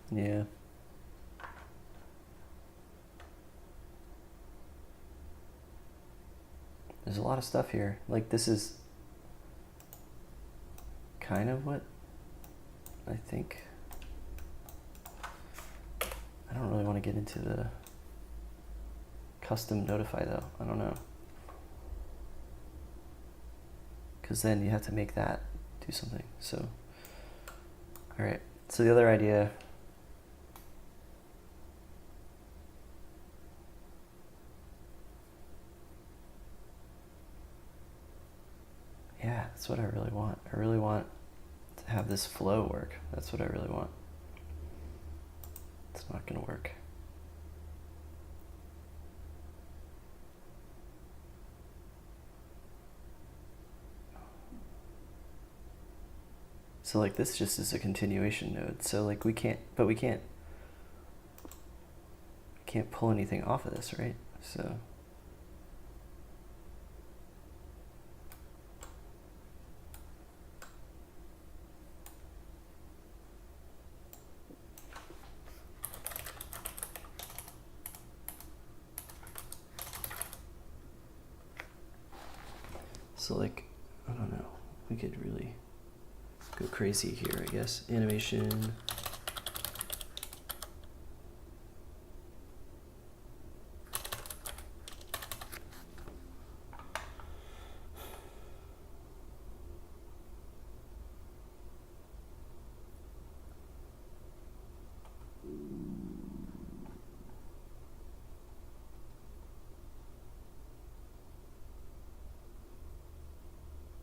Yeah. There's a lot of stuff here. Like, this is kind of what I think. I don't really want to get into the custom notify though. I don't know. Because then you have to make that do something. So, all right. So the other idea, yeah, that's what I really want. I really want to have this flow work. That's what I really want. It's not going to work. So like this just is a continuation node. So like we can't pull anything off of this, right? So like, I don't know, we could really go crazy here, I guess. Animation.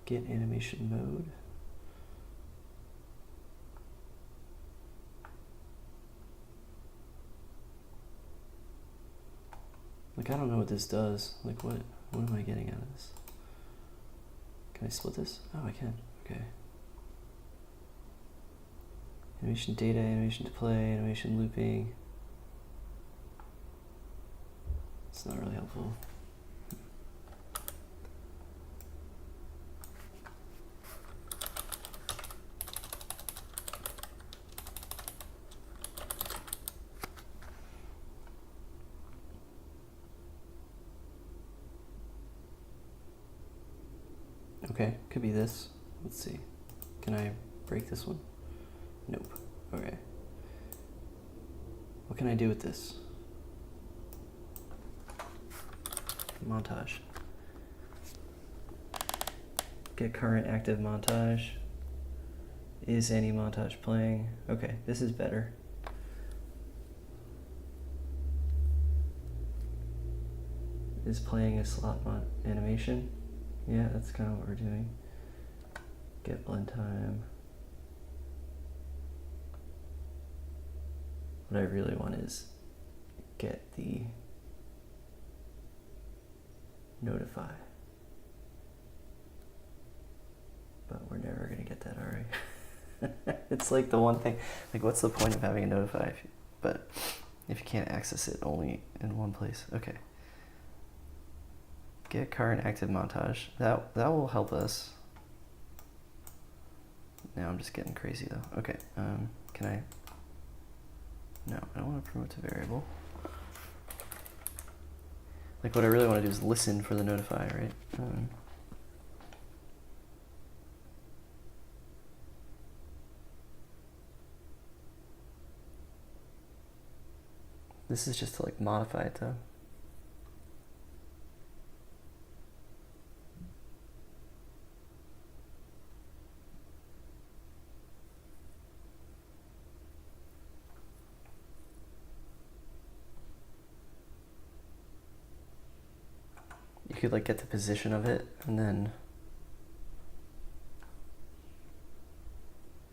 Get animation mode. Like, I don't know what this does. Like, what am I getting out of this? Can I split this? Oh, I can. Okay. Animation data, animation to play, animation looping. It's not really helpful. Okay, could be this. Let's see. Can I break this one? Nope. Okay. What can I do with this? Montage. Get current active montage. Is any montage playing? Okay, this is better. Is playing a slot animation? Yeah, that's kind of what we're doing. Get blend time. What I really want is get the notify. But we're never gonna get that, are we? It's like the one thing, like what's the point of having a notify if you can't access it only in one place? Okay. Get current active montage. That will help us. Now I'm just getting crazy though. Okay, can I? No, I don't want to promote to variable. Like what I really want to do is listen for the notify, right? This is just to like modify it though. could like get the position of it and then,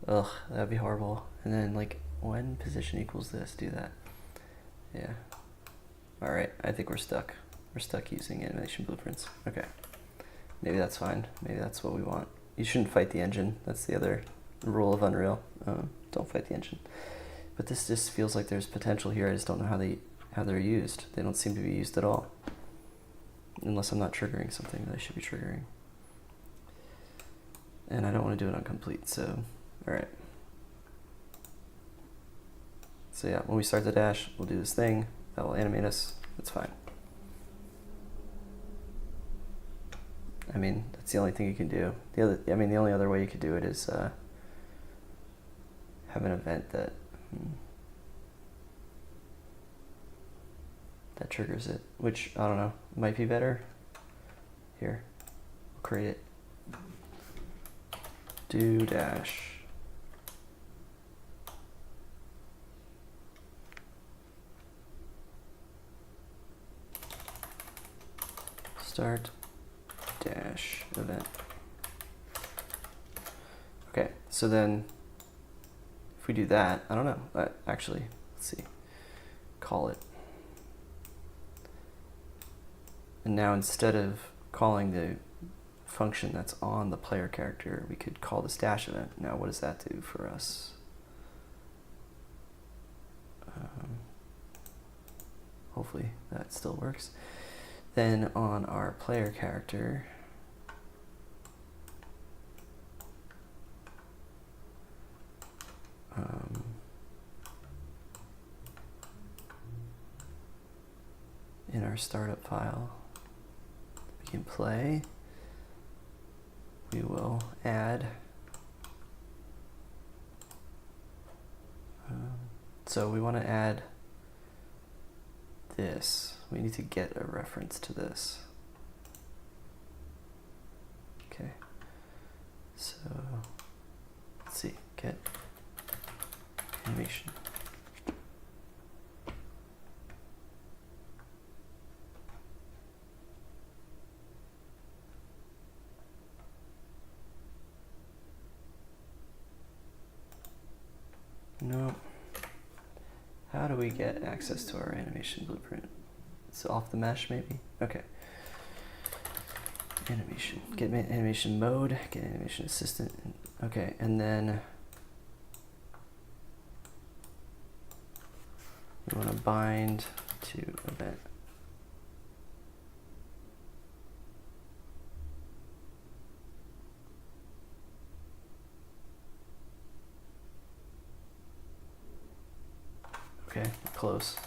ugh, that'd be horrible. And then like when position equals this, do that. Yeah. All right, I think we're stuck. We're stuck using animation blueprints. Okay. Maybe that's fine. Maybe that's what we want. You shouldn't fight the engine. That's the other rule of Unreal. Don't fight the engine. But this just feels like there's potential here. I just don't know how they're used. They don't seem to be used at all. Unless I'm not triggering something that I should be triggering. And I don't want to do it on complete, so alright. So yeah, when we start the dash, we'll do this thing. That will animate us. That's fine. I mean, that's the only thing you can do. The only other way you could do it is have an event that that triggers it, which I don't know, might be better. Here, we'll create it. Do dash. Start dash event. Okay, so then if we do that, I don't know, actually, let's see, call it. And now instead of calling the function that's on the player character, we could call this dash event. Now what does that do for us? Hopefully that still works. Then on our player character, in our startup file, we can play. We will add. So we want to add this. We need to get a reference to this. Okay. So let's see. Get animation. No. How do we get access to our animation blueprint? It's off the mesh, maybe? Okay. Animation. Get animation mode, get animation assistant. Okay, and then we want to bind to event. Okay, close.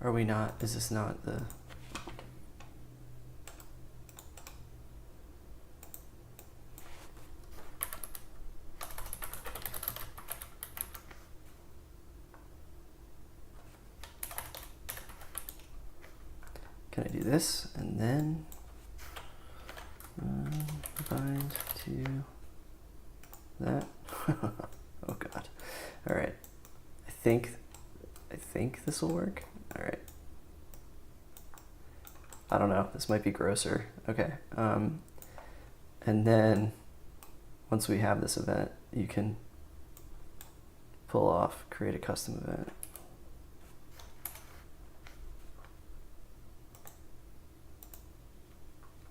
Are we not? Is this not the... Can I do this and then bind to that? Oh God! All right, I think this will work. All right. I don't know. This might be grosser. Okay. And then once we have this event, you can pull off, create a custom event.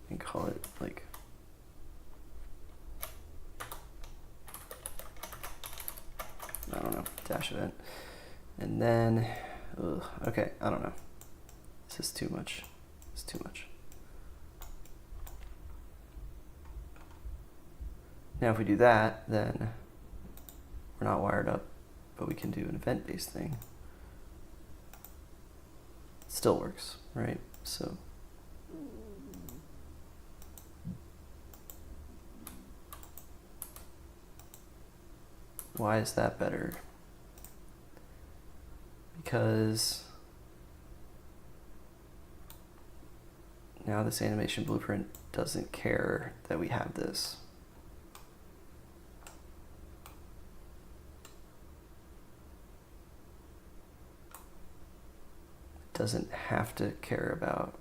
And call it like I don't know, dash event. And then okay, I don't know. This is too much. It's too much. Now if we do that, then we're not wired up, but we can do an event-based thing. It still works, right? So why is that better? Because now this animation blueprint doesn't care that we have this. doesn't have to care about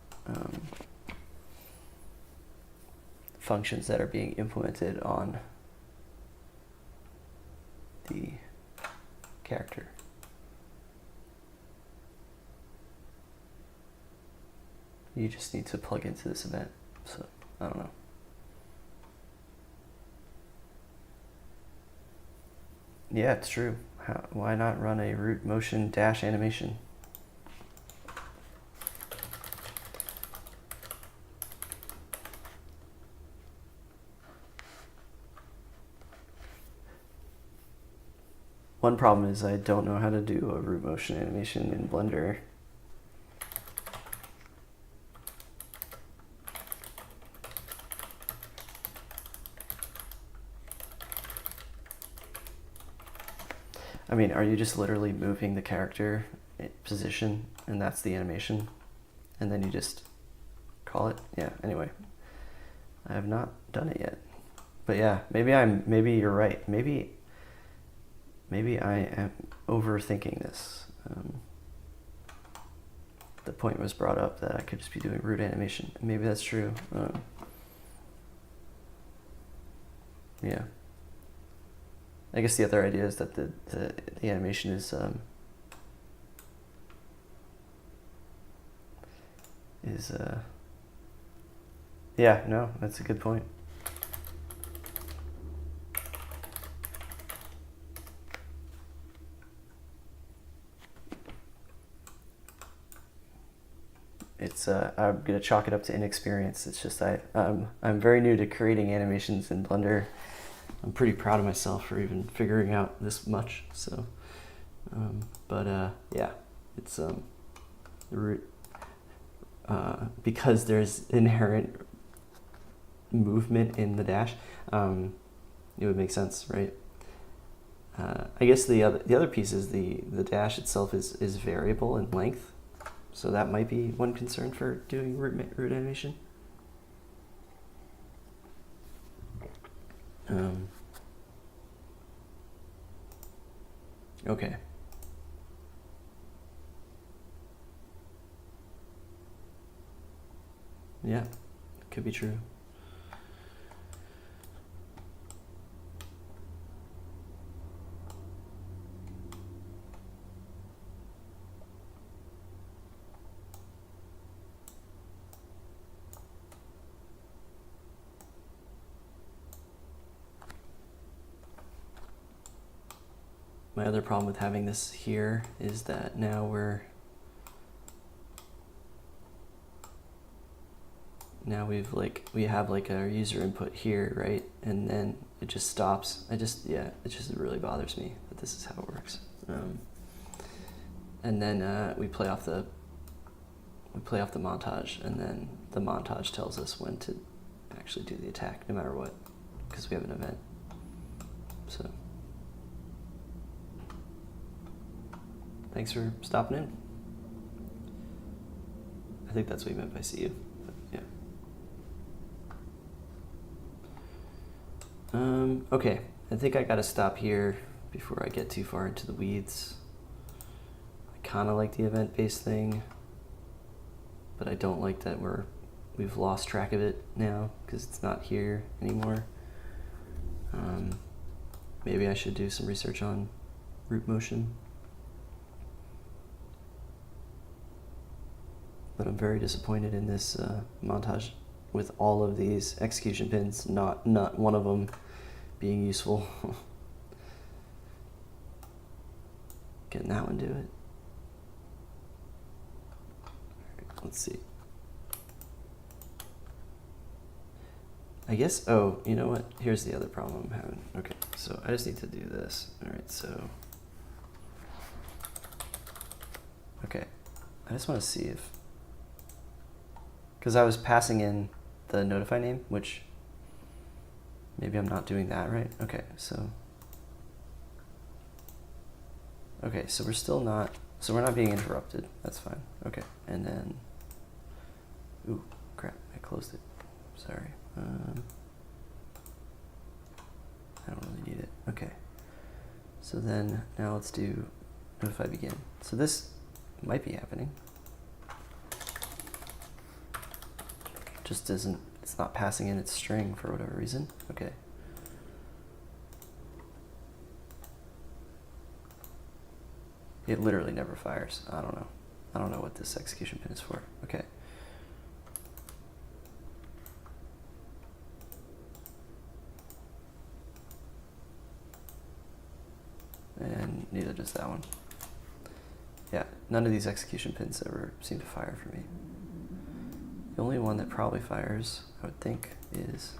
functions that are being implemented on the character. You just need to plug into this event. So, I don't know. Yeah, it's true. Why not run a root motion dash animation? One problem is I don't know how to do a root motion animation in Blender. I mean, are you just literally moving the character position and that's the animation? And then you just call it? Yeah, anyway. I have not done it yet. But yeah, maybe you're right. Maybe I am overthinking this. The point was brought up that I could just be doing root animation. Maybe that's true. Yeah. I guess the other idea is that the animation is yeah, no, that's a good point. It's I'm gonna chalk it up to inexperience. It's just I'm very new to creating animations in Blender. I'm pretty proud of myself for even figuring out this much. So, yeah, it's because there's inherent movement in the dash. It would make sense, right? I guess the other piece is the dash itself is variable in length, so that might be one concern for doing root animation. Okay. Yeah, could be true. My other problem with having this here is that now we have like our user input here, right? And then it just stops. It just really bothers me that this is how it works. And then we play off the montage, and then the montage tells us when to actually do the attack, no matter what, because we have an event. So. Thanks for stopping in. I think that's what he meant by see you, but yeah. Okay, I think I gotta stop here before I get too far into the weeds. I kinda like the event-based thing, but I don't like that we've lost track of it now because it's not here anymore. Maybe I should do some research on root motion. But I'm very disappointed in this montage with all of these execution pins, not one of them being useful. Can that one do it? All right, let's see. I guess, oh, you know what? Here's the other problem I'm having. Okay, so I just need to do this. All right, so. Okay, I just want to see if, because I was passing in the notify name, which maybe I'm not doing that right. Okay, so we're still not, so we're not being interrupted. That's fine. Okay, and then, ooh, crap, I closed it. Sorry. I don't really need it. Okay, so then now let's do notify begin. So this might be happening. just isn't, it's not passing in its string for whatever reason. Okay. It literally never fires. I don't know. I don't know what this execution pin is for. Okay. And neither does that one. Yeah, none of these execution pins ever seem to fire for me. The only one that probably fires, I would think, is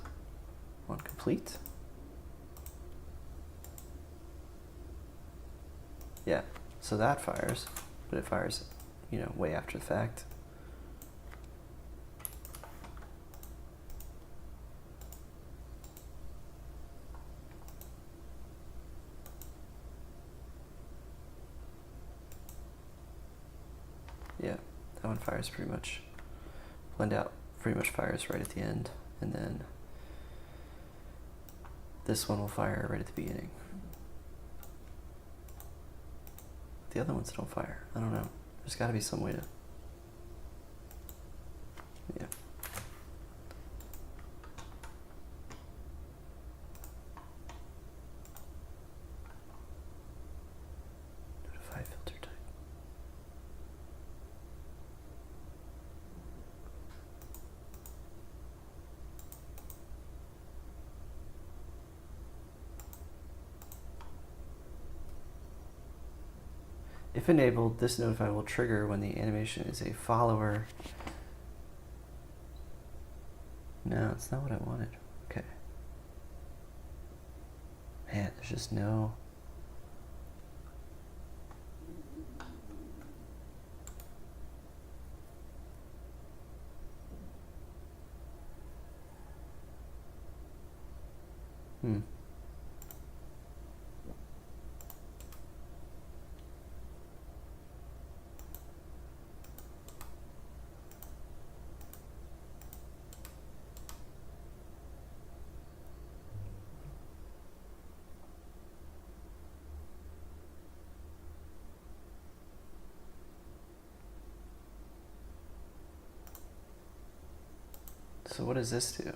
on complete. Yeah, so that fires, but it fires, you know, way after the fact. Yeah, that one fires pretty much, blend out pretty much fires right at the end, and then this one will fire right at the beginning. The other ones don't fire. I don't know. There's got to be some way to, yeah. Notify filter type. If enabled, this notify will trigger when the animation is a follower. No, it's not what I wanted. Okay. Man, there's just no... So what does this do?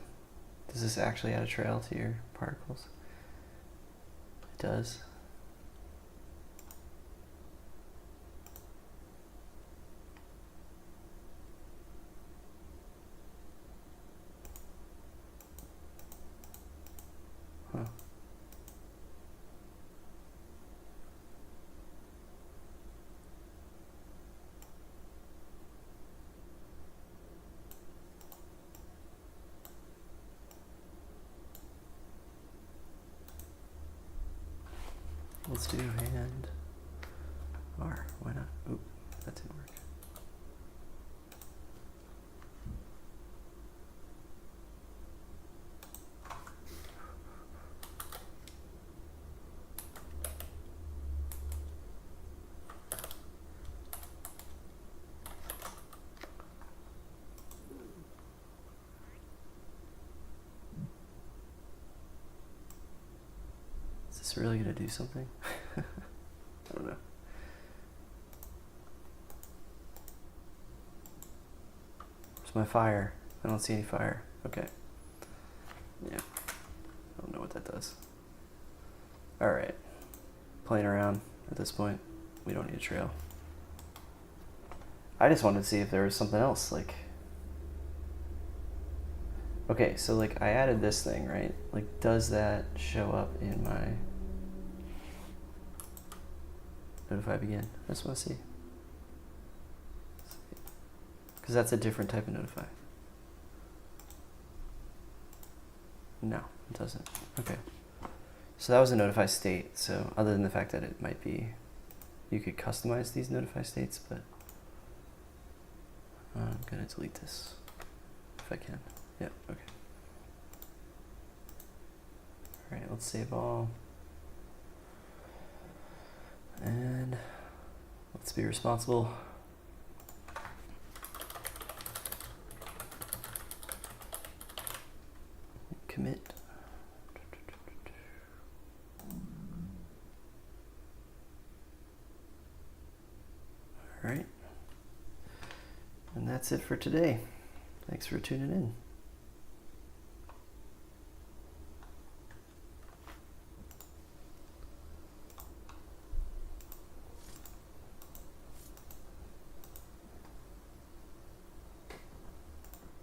Does this actually add a trail to your particles? It does. Huh. Let's do hand R. Why not? Oop, that didn't work. Is this really going to do something? I don't know. Where's my fire? I don't see any fire. Okay. Yeah. I don't know what that does. Alright. Playing around at this point. We don't need a trail. I just wanted to see if there was something else, like... Okay, so like I added this thing, right? Like, does that show up in my notify begin? I just want to see. Because that's a different type of notify. No, it doesn't. Okay. So that was a notify state. So other than the fact that it might be, you could customize these notify states, but I'm going to delete this if I can. Yeah, okay. All right, let's save all. And let's be responsible. Commit. All right. And that's it for today. Thanks for tuning in.